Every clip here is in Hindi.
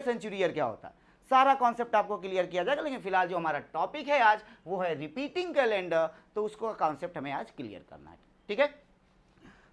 सेंचुरी ईयर क्या होता है, सारा कॉन्सेप्ट आपको क्लियर किया जाएगा। लेकिन फिलहाल जो हमारा टॉपिक है आज वो है रिपीटिंग कैलेंडर, तो उसको कॉन्सेप्ट हमें आज क्लियर करना है, ठीक है।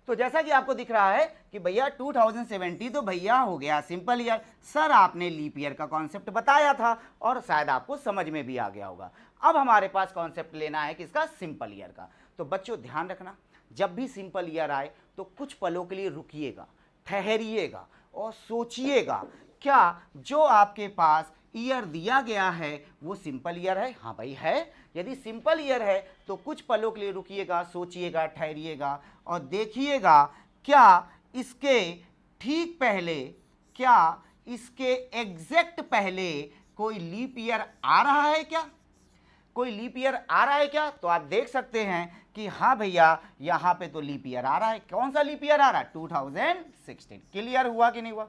तो जैसा कि आपको दिख रहा है कि भैया 2070 तो भैया हो गया सिंपल ईयर। सर आपने लीप ईयर का कॉन्सेप्ट बताया था और शायद आपको समझ में भी आ गया होगा। अब हमारे पास कॉन्सेप्ट लेना है किसका, सिंपल ईयर का। तो बच्चों ध्यान रखना, जब भी सिंपल ईयर आए तो कुछ पलों के लिए रुकिएगा, ठहरिएगा और सोचिएगा क्या जो आपके पास ईयर दिया गया है वो सिंपल ईयर है। हाँ भाई है। यदि सिंपल ईयर है तो कुछ पलों के लिए रुकिएगा, सोचिएगा, ठहरिएगा और देखिएगा क्या इसके ठीक पहले, क्या इसके एग्जैक्ट पहले कोई लीप ईयर आ रहा है क्या, कोई लीप ईयर आ रहा है क्या। तो आप देख सकते हैं कि हाँ भैया यहाँ पे तो लीप ईयर आ रहा है। कौन सा लीप ईयर आ रहा है, 2016। क्लियर हुआ कि नहीं हुआ।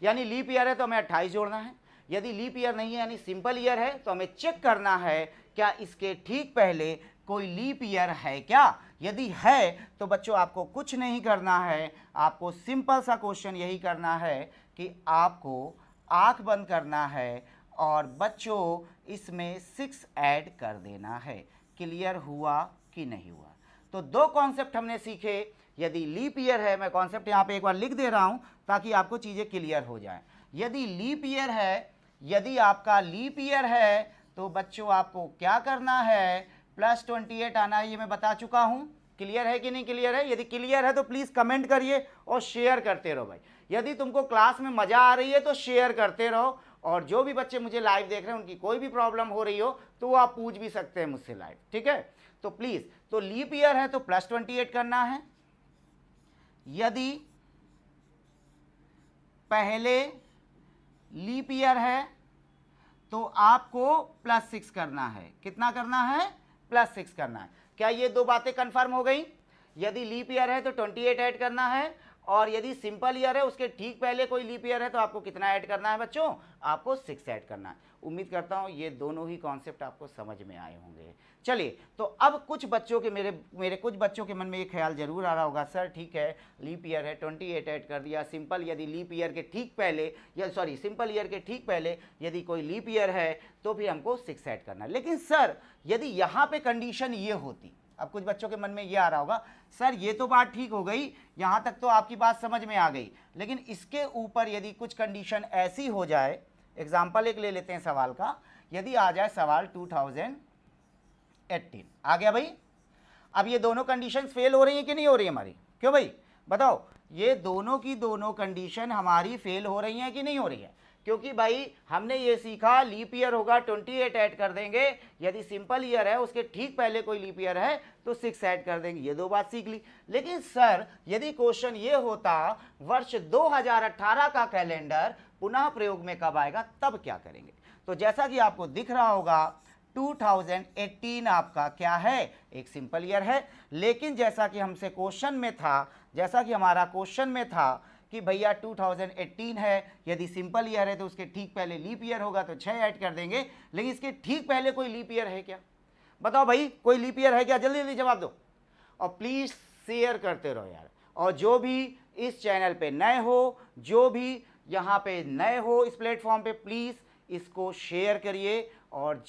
यानी लीप ईयर है तो हमें 28 जोड़ना है, यदि लीप ईयर नहीं है यानी सिंपल ईयर है तो हमें चेक करना है क्या इसके ठीक पहले कोई लीप ईयर है क्या। यदि है तो बच्चों आपको कुछ नहीं करना है, आपको सिंपल सा क्वेश्चन यही करना है कि आपको आंख बंद करना है और बच्चों इसमें 6 ऐड कर देना है। क्लियर हुआ कि नहीं हुआ। तो दो कॉन्सेप्ट हमने सीखे। यदि लीप ईयर है, मैं कॉन्सेप्ट यहाँ पे एक बार लिख दे रहा हूँ ताकि आपको चीज़ें क्लियर हो जाएं। यदि लीप ईयर है, यदि आपका लीप ईयर है तो बच्चों आपको क्या करना है, +28 आना है, ये मैं बता चुका हूँ। क्लियर है कि नहीं क्लियर है। यदि क्लियर है तो प्लीज़ कमेंट करिए और शेयर करते रहो भाई। यदि तुमको क्लास में मज़ा आ रही है तो शेयर करते रहो, और जो भी बच्चे मुझे लाइव देख रहे हैं उनकी कोई भी प्रॉब्लम हो रही हो तो वो आप पूछ भी सकते हैं मुझसे लाइव, ठीक है। तो प्लीज़, तो लीप ईयर है तो +28 करना है, यदि पहले लीप ईयर है तो आपको +6 करना है। कितना करना है, +6 करना है। क्या ये दो बातें कंफर्म हो गई। यदि लीप ईयर है तो 28 ऐड करना है, और यदि सिंपल ईयर है उसके ठीक पहले कोई लीप ईयर है तो आपको कितना ऐड करना है बच्चों, आपको 6 ऐड करना है। उम्मीद करता हूँ ये दोनों ही कॉन्सेप्ट आपको समझ में आए होंगे। चलिए, तो अब कुछ बच्चों के मेरे कुछ बच्चों के मन में ये ख्याल जरूर आ रहा होगा, सर ठीक है लीप ईयर है 28 ऐड कर दिया, सिंपल यदि लीप ईयर के ठीक पहले, या सॉरी सिंपल ईयर के ठीक पहले यदि कोई लीप ईयर है तो भी हमको 6 ऐड करना है। लेकिन सर यदि यहाँ पे कंडीशन ये होती, अब कुछ बच्चों के मन में ये आ रहा होगा, सर ये तो बात ठीक हो गई, यहाँ तक तो आपकी बात समझ में आ गई, लेकिन इसके ऊपर यदि कुछ कंडीशन ऐसी हो जाए, एग्जाम्पल एक ले लेते हैं सवाल का। यदि आ जाए सवाल 2018 आ गया भाई। अब ये दोनों कंडीशन फेल हो रही हैं कि नहीं हो रही है हमारी, क्यों भाई बताओ, ये दोनों की दोनों कंडीशन हमारी फेल हो रही हैं कि नहीं हो रही है। क्योंकि भाई हमने ये सीखा लीप ईयर होगा 28 ऐड कर देंगे, यदि सिंपल ईयर है उसके ठीक पहले कोई लीप ईयर है तो 6 ऐड कर देंगे, ये दो बात सीख ली। लेकिन सर यदि क्वेश्चन ये होता वर्ष 2018 का कैलेंडर पुनः प्रयोग में कब आएगा, तब क्या करेंगे। तो जैसा कि आपको दिख रहा होगा 2018 आपका क्या है, एक सिंपल ईयर है। लेकिन जैसा कि हमसे क्वेश्चन में था, जैसा कि हमारा क्वेश्चन में था कि भैया 2018 है, यदि सिंपल ईयर है तो उसके ठीक पहले लीप ईयर होगा तो 6 ऐड कर देंगे। लेकिन इसके ठीक पहले कोई लीप ईयर है क्या, बताओ भाई, कोई लीप ईयर है क्या, जल्दी जल्दी जवाब दो। और प्लीज़ शेयर करते रहो यार। और जो भी इस चैनल पे नए हो, जो भी यहाँ पे नए हो इस प्लेटफॉर्म पे, प्लीज़ इसको शेयर करिए, और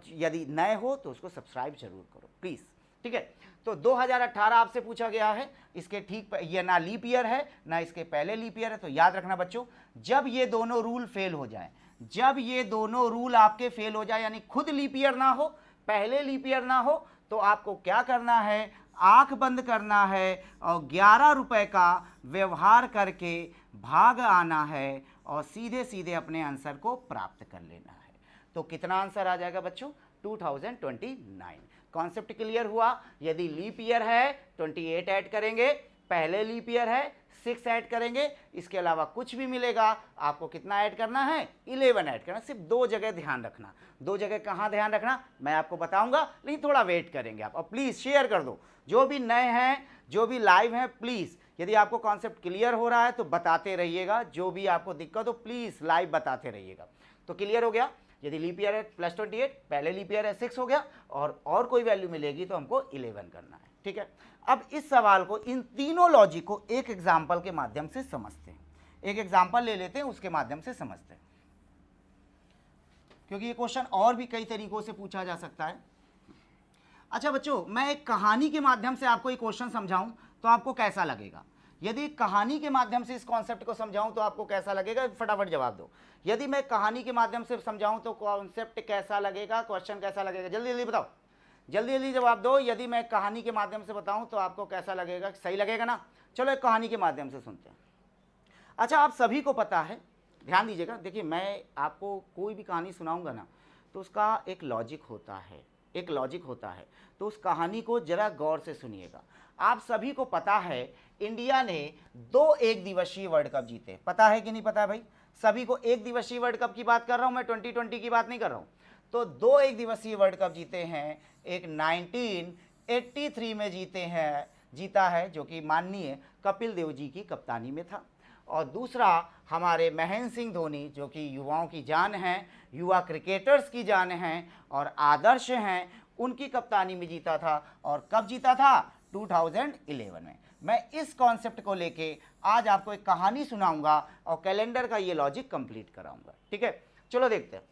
यदि नए हो तो उसको सब्सक्राइब जरूर करो प्लीज़, ठीक है। तो 2018 आपसे पूछा गया है, इसके ठीक ये ना लीप ईयर है ना इसके पहले लीप ईयर है। तो याद रखना बच्चों, जब ये दोनों रूल फेल हो जाए, जब ये दोनों रूल आपके फेल हो जाए, यानी खुद लीप ईयर ना हो, पहले लीप ईयर ना हो, तो आपको क्या करना है, आंख बंद करना है और 11 रुपए का व्यवहार करके भाग आना है और सीधे सीधे अपने आंसर को प्राप्त कर लेना है। तो कितना आंसर आ जाएगा बच्चों, 2029। कॉन्सेप्ट क्लियर हुआ। यदि लीप ईयर है 28 ऐड करेंगे, पहले लीप ईयर है 6 ऐड करेंगे, इसके अलावा कुछ भी मिलेगा आपको कितना ऐड करना है, 11 ऐड करना। सिर्फ दो जगह ध्यान रखना, दो जगह कहाँ ध्यान रखना मैं आपको बताऊंगा, लेकिन थोड़ा वेट करेंगे आप। और प्लीज़ शेयर कर दो, जो भी नए हैं, जो भी लाइव हैं, प्लीज़ यदि आपको कॉन्सेप्ट क्लियर हो रहा है तो बताते रहिएगा, जो भी आपको दिक्कत हो प्लीज़ लाइव बताते रहिएगा। तो क्लियर हो गया, यदि लीप ईयर है +28, पहले लीप ईयर है 6 हो गया, और कोई वैल्यू मिलेगी तो हमको 11 करना है, ठीक है। अब इस सवाल को, इन तीनों लॉजिक को एक एग्जाम्पल के माध्यम से समझते हैं। एक एग्जाम्पल ले लेते हैं, उसके माध्यम से समझते हैं, क्योंकि ये क्वेश्चन और भी कई तरीकों से पूछा जा सकता है। अच्छा बच्चों, मैं एक कहानी के माध्यम से आपको ये क्वेश्चन समझाऊं तो आपको कैसा लगेगा? यदि कहानी के माध्यम से इस कॉन्सेप्ट को समझाऊं तो आपको कैसा लगेगा? फटाफट जवाब दो। यदि मैं कहानी के माध्यम से समझाऊं तो कॉन्सेप्ट कैसा लगेगा, क्वेश्चन कैसा लगेगा? जल्दी जल्दी बताओ, जल्दी जल्दी जवाब दो। यदि मैं कहानी के माध्यम से बताऊं तो आपको कैसा लगेगा? सही लगेगा ना? चलो एक कहानी के माध्यम से सुनते हैं। अच्छा, आप सभी को पता है, ध्यान दीजिएगा, देखिए मैं आपको कोई भी कहानी सुनाऊंगा ना तो उसका एक लॉजिक होता है, एक लॉजिक होता है, तो उस कहानी को जरा गौर से सुनिएगा। आप सभी को पता है इंडिया ने 2 एक दिवसीय वर्ल्ड कप जीते, पता है कि नहीं पता है भाई? सभी को एक दिवसीय वर्ल्ड कप की बात कर रहा हूं मैं, 2020 की बात नहीं कर रहा हूं। तो 2 एक दिवसीय वर्ल्ड कप जीते हैं, एक 1983 में जीता है जो कि माननीय कपिल देव जी की कप्तानी में था, और दूसरा हमारे महेंद्र सिंह धोनी जो कि युवाओं की जान हैं, युवा क्रिकेटर्स की जान हैं और आदर्श हैं, उनकी कप्तानी में जीता था। और कब जीता था? 2011 में। मैं इस कॉन्सेप्ट को लेके आज आपको एक कहानी सुनाऊंगा और कैलेंडर का ये लॉजिक कंप्लीट कराऊंगा, ठीक है? चलो देखते हैं,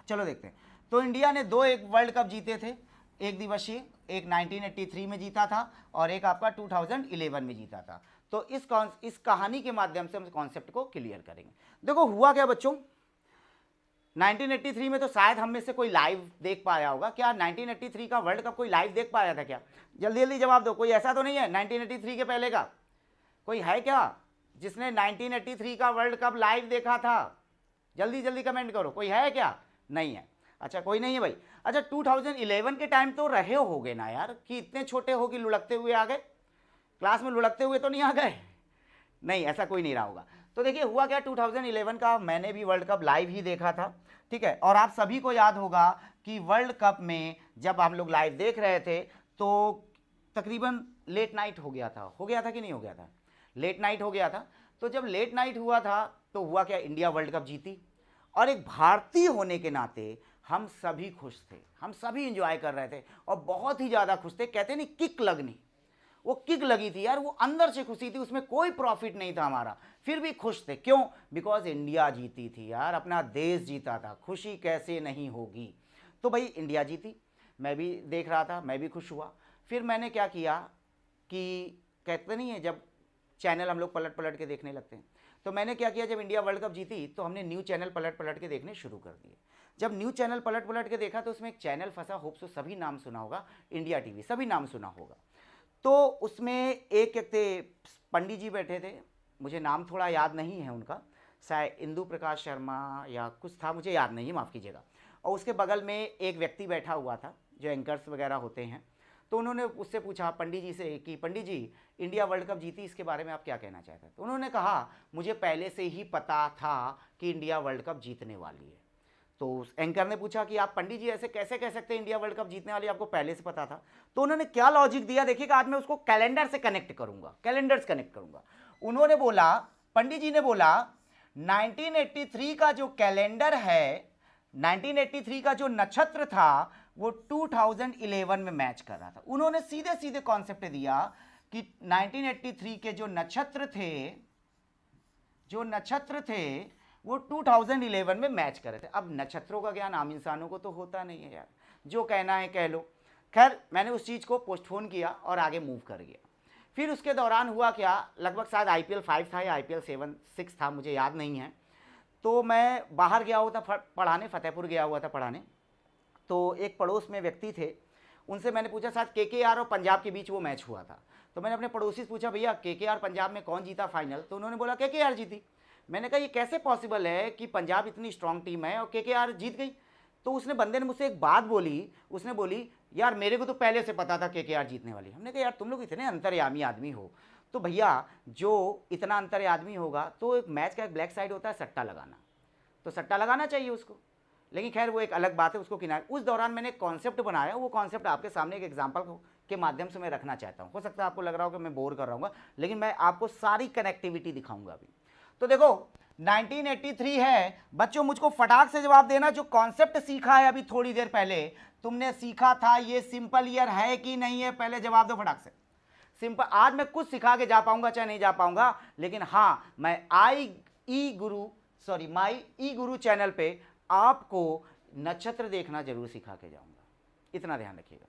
चलो देखते हैं। तो इंडिया ने 2 एक वर्ल्ड कप जीते थे, एक दिवसीय, एक 1983 में जीता था और एक आपका 2011 में जीता था। तो इस कहानी के माध्यम से हम कॉन्सेप्ट को क्लियर करेंगे। देखो हुआ क्या बच्चों, 1983 में तो शायद हम में से कोई लाइव देख पाया होगा। क्या 1983 का वर्ल्ड कप कोई लाइव देख पाया था क्या? जल्दी जल्दी जवाब दो। कोई ऐसा तो नहीं है 1983 के पहले का कोई है क्या जिसने 1983 का वर्ल्ड कप लाइव देखा था? जल्दी जल्दी कमेंट करो, कोई है क्या? नहीं है। अच्छा, कोई नहीं है भाई। अच्छा, 2011 के टाइम तो रहे होगे ना यार, कि इतने छोटे हो कि लुढ़कते हुए आ गए? क्लास में लुढ़कते हुए तो नहीं आ गए? नहीं, ऐसा कोई नहीं रहा होगा। तो देखिए हुआ क्या, 2011 का मैंने भी वर्ल्ड कप लाइव ही देखा था, ठीक है? और आप सभी को याद होगा कि वर्ल्ड कप में जब हम लोग लाइव देख रहे थे तो तकरीबन लेट नाइट हो गया था कि नहीं हो गया था? लेट नाइट हो गया था। तो जब लेट नाइट हुआ था तो हुआ क्या, इंडिया वर्ल्ड कप जीती, और एक भारतीय होने के नाते हम सभी खुश थे, हम सभी इंजॉय कर रहे थे और बहुत ही ज़्यादा खुश थे। कहते नहीं किक लगनी, वो किक लगी थी यार, वो अंदर से खुशी थी, उसमें कोई प्रॉफिट नहीं था हमारा, फिर भी खुश थे। क्यों? बिकॉज इंडिया जीती थी यार, अपना देश जीता था, खुशी कैसे नहीं होगी? तो भाई इंडिया जीती, मैं भी देख रहा था, मैं भी खुश हुआ। फिर मैंने क्या किया कि कहते नहीं है जब चैनल हम लोग पलट पलट के देखने लगते हैं, तो मैंने क्या किया, जब इंडिया वर्ल्ड कप जीती तो हमने न्यू चैनल पलट पलट के देखने शुरू कर दिए। जब न्यू चैनल पलट पलट के देखा तो उसमें एक चैनल फंसा, होप सो सभी नाम सुना होगा, इंडिया टीवी, सभी नाम सुना होगा। तो उसमें एक थे पंडित जी बैठे थे, मुझे नाम थोड़ा याद नहीं है उनका, शायद इंदु प्रकाश शर्मा या कुछ था, मुझे याद नहीं है, माफ़ कीजिएगा। और उसके बगल में एक व्यक्ति बैठा हुआ था जो एंकर्स वगैरह होते हैं। तो उन्होंने उससे पूछा पंडित जी से कि पंडित जी, इंडिया वर्ल्ड कप जीती, इसके बारे में आप क्या कहना चाहते हैं? तो उन्होंने कहा मुझे पहले से ही पता था कि इंडिया वर्ल्ड कप जीतने वाली है। तो उस एंकर ने पूछा कि आप पंडित जी ऐसे कैसे कह सकते हैं इंडिया वर्ल्ड कप जीतने वाली, आपको पहले से पता था? तो उन्होंने क्या लॉजिक दिया देखिएगा, आज मैं उसको कैलेंडर से कनेक्ट करूंगा, कैलेंडर से कनेक्ट करूंगा। उन्होंने बोला, पंडित जी ने बोला 1983 का जो कैलेंडर है, 1983 का जो नक्षत्र था वो 2011 में मैच कर रहा था। उन्होंने सीधे सीधे कॉन्सेप्ट दिया कि 1983 के जो नक्षत्र थे वो 2011 में मैच कर रहे थे। अब नक्षत्रों का ज्ञान आम इंसानों को तो होता नहीं है यार, जो कहना है कह लो। खैर मैंने उस चीज़ को पोस्टपोन किया और आगे मूव कर गया। फिर उसके दौरान हुआ क्या, लगभग शायद IPL 5 था या IPL 6 था, मुझे याद नहीं है। तो मैं बाहर गया हुआ था पढ़ाने, फतेहपुर गया हुआ था पढ़ाने। तो एक पड़ोस में व्यक्ति थे, उनसे मैंने पूछा, शायद KKR और पंजाब के बीच वो मैच हुआ था। तो मैंने अपने पड़ोसी से पूछा, भैया KKR पंजाब में कौन जीता फाइनल? तो उन्होंने बोला KKR जीती। मैंने कहा ये कैसे पॉसिबल है कि पंजाब इतनी स्ट्रांग टीम है और KKR जीत गई? तो उसने बंदे ने मुझसे एक बात बोली, उसने बोली यार मेरे को तो पहले से पता था KKR जीतने वाली। हमने कहा यार तुम लोग इतने अंतर्यामी आदमी हो, तो भैया जो इतना अंतर्यामी होगा तो एक मैच का एक ब्लैक साइड होता है सट्टा लगाना, तो सट्टा लगाना चाहिए उसको। लेकिन खैर वो एक अलग बात है, उसको किनारे। उस दौरान मैंने एक कॉन्सेप्ट बनाया, वो कॉन्सेप्ट आपके सामने एक एग्जांपल के माध्यम से मैं रखना चाहता हूँ। हो सकता है आपको लग रहा हो कि मैं बोर कर रहा हूँ, लेकिन मैं आपको सारी कनेक्टिविटी दिखाऊंगा अभी। तो देखो 1983 है बच्चों, मुझको फटाक से जवाब देना, जो कॉन्सेप्ट सीखा है अभी थोड़ी देर पहले तुमने सीखा था, ये सिंपल ईयर है कि नहीं है? पहले जवाब दो फटाक से। सिंपल। आज मैं कुछ सिखा के जा पाऊंगा चाहे नहीं जा पाऊंगा, लेकिन हाँ मैं माई ई गुरु चैनल पे आपको नक्षत्र देखना जरूर सिखा के जाऊंगा, इतना ध्यान रखिएगा।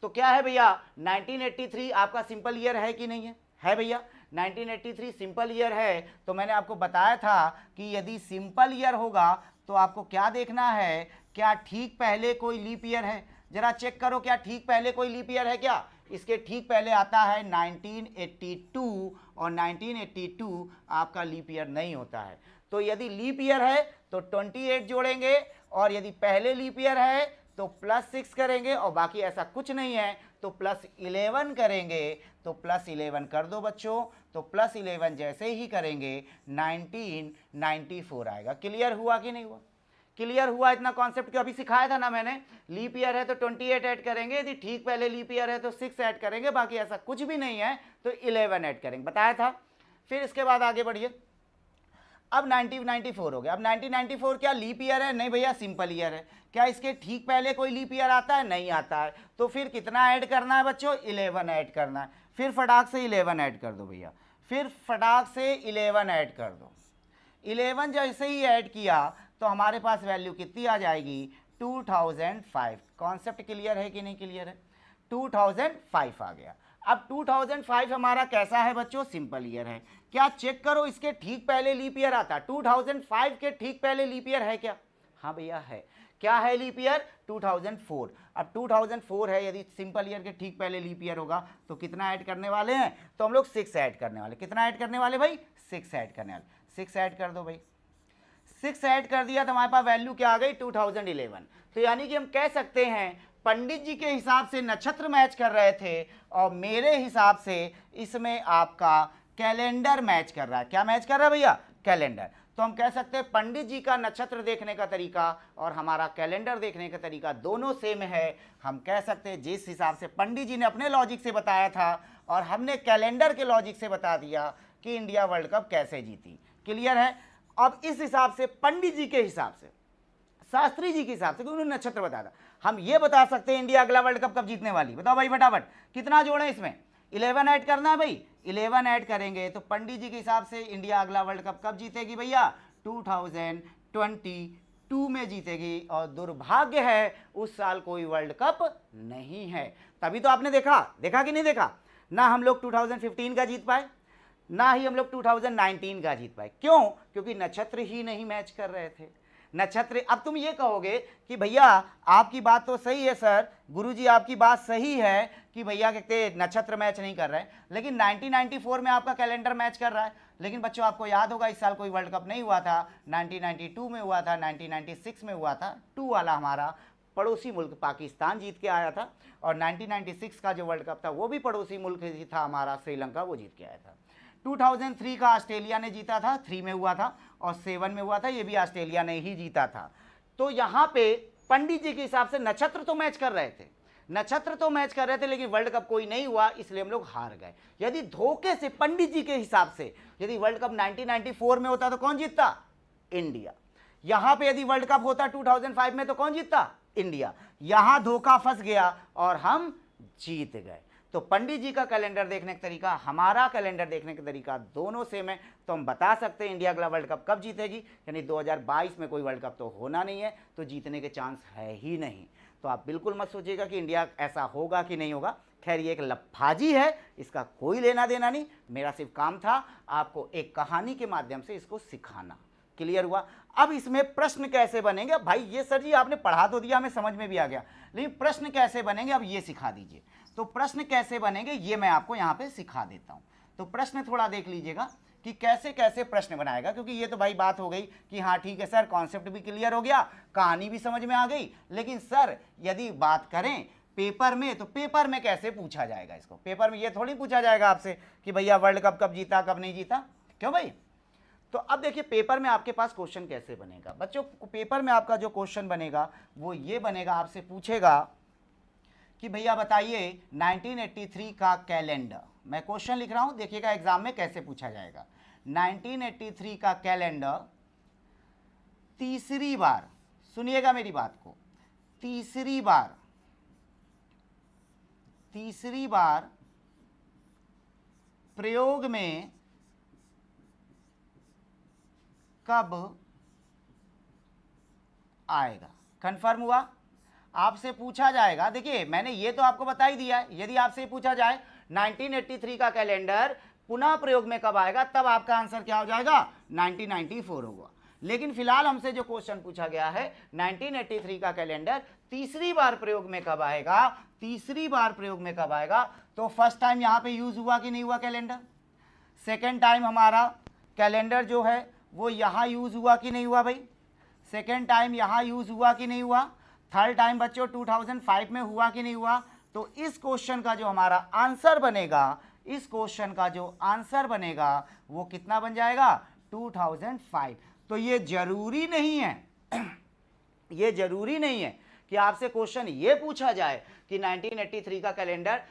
तो क्या है भैया, 1983 आपका सिंपल ईयर है कि नहीं है भैया? 1983 सिंपल ईयर है। तो मैंने आपको बताया था कि यदि सिंपल ईयर होगा तो आपको क्या देखना है, क्या ठीक पहले कोई लीप ईयर है? जरा चेक करो, क्या ठीक पहले कोई लीप ईयर है क्या? इसके ठीक पहले आता है 1982, और 1982 आपका लीप ईयर नहीं होता है। तो यदि लीप ईयर है तो 28 जोड़ेंगे, और यदि पहले लीप ईयर है तो +6 करेंगे, और बाकी ऐसा कुछ नहीं है तो +11 करेंगे। तो +11 कर दो बच्चों, तो +11 जैसे ही करेंगे 1994 आएगा। क्लियर हुआ कि नहीं हुआ? क्लियर हुआ इतना कॉन्सेप्ट? क्यों अभी सिखाया था ना मैंने, लीप ईयर है तो 28 ऐड करेंगे, यदि ठीक पहले लीप ईयर है तो 6 ऐड करेंगे, बाकी ऐसा कुछ भी नहीं है तो 11 ऐड करेंगे, बताया था। फिर इसके बाद आगे बढ़िए। अब 1994 हो गया। अब 1994 क्या लीप ईयर है? नहीं भैया, सिंपल ईयर है। क्या इसके ठीक पहले कोई लीप ईयर आता है? नहीं आता है। तो फिर कितना ऐड करना है बच्चों? 11 ऐड करना है। फिर फटाक से 11 ऐड कर दो भैया, फिर फटाक से 11 ऐड कर दो। 11 जैसे ही ऐड किया तो हमारे पास वैल्यू कितनी आ जाएगी? 2005। कॉन्सेप्ट क्लियर है कि नहीं क्लियर है? 2005 आ गया। अब 2005 हमारा कैसा है बच्चों? सिंपल ईयर है। क्या चेक करो, इसके ठीक पहले लीप ईयर आता है? 2005 के ठीक पहले लीप ईयर है क्या? हाँ भैया है। क्या है लीप ईयर? 2004। अब 2004 है, यदि सिंपल ईयर के ठीक पहले लीप ईयर होगा तो कितना ऐड करने वाले हैं? तो हम लोग 6 ऐड करने वाले। कितना ऐड करने वाले भाई? 6 ऐड करने वाले। 6 ऐड कर दो भाई। 6 ऐड कर दिया तो हमारे पास वैल्यू क्या आ गई? 2011। तो यानी कि हम कह सकते हैं पंडित जी के हिसाब से नक्षत्र मैच कर रहे थे, और मेरे हिसाब से इसमें आपका कैलेंडर मैच कर रहा है। क्या मैच कर रहा है भैया? कैलेंडर। तो हम कह सकते हैं पंडित जी का नक्षत्र देखने का तरीका और हमारा कैलेंडर देखने का तरीका दोनों सेम है। हम कह सकते हैं जिस हिसाब से पंडित जी ने अपने लॉजिक से बताया था और हमने कैलेंडर के लॉजिक से बता दिया कि इंडिया वर्ल्ड कप कैसे जीती। क्लियर है? अब इस हिसाब से पंडित जी के हिसाब से, शास्त्री जी के हिसाब से, उन्होंने नक्षत्र बताया था, हम ये बता सकते हैं इंडिया अगला वर्ल्ड कप कब जीतने वाली। बताओ भाई फटाफट, कितना जोड़ें इसमें? 11 ऐड करना है भाई। 11 ऐड करेंगे तो पंडित जी के हिसाब से इंडिया अगला वर्ल्ड कप कब जीतेगी भैया? 2022 में जीतेगी। और दुर्भाग्य है उस साल कोई वर्ल्ड कप नहीं है। तभी तो आपने देखा कि नहीं देखा, ना हम लोग 2015 का जीत पाए, ना ही हम लोग 2019 का जीत पाए। क्यों? क्योंकि नक्षत्र ही नहीं मैच कर रहे थे। नक्षत्र। अब तुम ये कहोगे कि भैया आपकी बात तो सही है सर, गुरुजी आपकी बात सही है कि भैया कहते नक्षत्र मैच नहीं कर रहे हैं, लेकिन 1994 में आपका कैलेंडर मैच कर रहा है। लेकिन बच्चों आपको याद होगा इस साल कोई वर्ल्ड कप नहीं हुआ था, 1992 में हुआ था, 1996 में हुआ था। 2 वाला हमारा पड़ोसी मुल्क पाकिस्तान जीत के आया था, और 1996 का जो वर्ल्ड कप था वो भी पड़ोसी मुल्क ही था हमारा, श्रीलंका, वो जीत के आया था। 2003 का ऑस्ट्रेलिया ने जीता था, 3 में हुआ था, और 7 में हुआ था, ये भी ऑस्ट्रेलिया ने ही जीता था। तो यहाँ पे पंडित जी के हिसाब से नक्षत्र तो मैच कर रहे थे, लेकिन वर्ल्ड कप कोई नहीं हुआ, इसलिए हम लोग हार गए। यदि धोखे से पंडित जी के हिसाब से यदि वर्ल्ड कप 1994 में होता तो कौन जीतता? इंडिया। यहां पे यदि वर्ल्ड कप होता 2005 में तो कौन जीतता? इंडिया। यहां धोखा फंस गया और हम जीत गए। तो पंडित जी का कैलेंडर देखने का तरीका, हमारा कैलेंडर देखने का तरीका दोनों सेम है। तो हम बता सकते हैं इंडिया अगला वर्ल्ड कप कब जीतेगी, यानी 2022 में कोई वर्ल्ड कप तो होना नहीं है, तो जीतने के चांस है ही नहीं। तो आप बिल्कुल मत सोचिएगा कि इंडिया ऐसा होगा कि नहीं होगा। खैर ये एक लफाजी है, इसका कोई लेना देना नहीं। मेरा सिर्फ काम था आपको एक कहानी के माध्यम से इसको सिखाना। क्लियर हुआ? अब इसमें प्रश्न कैसे बनेंगे? भाई ये सर जी आपने पढ़ा तो दिया, हमें समझ में भी आ गया, लेकिन प्रश्न कैसे बनेंगे अब ये सिखा दीजिए। तो प्रश्न कैसे बनेंगे ये मैं आपको यहाँ पे सिखा देता हूँ। तो प्रश्न थोड़ा देख लीजिएगा कि कैसे कैसे प्रश्न बनाएगा, क्योंकि ये तो भाई बात हो गई कि हाँ ठीक है सर, कॉन्सेप्ट भी क्लियर हो गया, कहानी भी समझ में आ गई, लेकिन सर यदि बात करें पेपर में, तो पेपर में कैसे पूछा जाएगा इसको? पेपर में ये थोड़ी पूछा जाएगा आपसे कि भैया वर्ल्ड कप कब जीता कब नहीं जीता, क्यों भाई? तो अब देखिए पेपर में आपके पास क्वेश्चन कैसे बनेगा बच्चों। पेपर में आपका जो क्वेश्चन बनेगा वो ये बनेगा, आपसे पूछेगा कि भैया बताइए 1983 का कैलेंडर। मैं क्वेश्चन लिख रहा हूं, देखिएगा एग्जाम में कैसे पूछा जाएगा। 1983 का कैलेंडर तीसरी बार, सुनिएगा मेरी बात को, तीसरी बार प्रयोग में कब आएगा। कंफर्म हुआ? आपसे पूछा जाएगा, देखिए मैंने ये तो आपको बता ही दिया है, यदि आपसे पूछा जाए 1983 का कैलेंडर पुनः प्रयोग में कब आएगा, तब आपका आंसर क्या हो जाएगा, 1994 होगा। लेकिन फिलहाल हमसे जो क्वेश्चन पूछा गया है 1983 का कैलेंडर तीसरी बार प्रयोग में कब आएगा, तीसरी बार प्रयोग में कब आएगा। तो फर्स्ट टाइम यहां पे यूज हुआ कि नहीं हुआ कैलेंडर, सेकेंड टाइम हमारा कैलेंडर जो है वो यहां यूज हुआ कि नहीं हुआ भाई, सेकेंड टाइम यहां यूज हुआ कि नहीं हुआ, थर्ड टाइम बच्चों 2005 में हुआ कि नहीं हुआ। तो इस क्वेश्चन का जो हमारा आंसर बनेगा, इस क्वेश्चन का जो आंसर बनेगा वो कितना बन जाएगा, 2005। तो ये जरूरी नहीं है ये जरूरी नहीं है कि आपसे क्वेश्चन ये पूछा जाए कि 1983 का कैलेंडर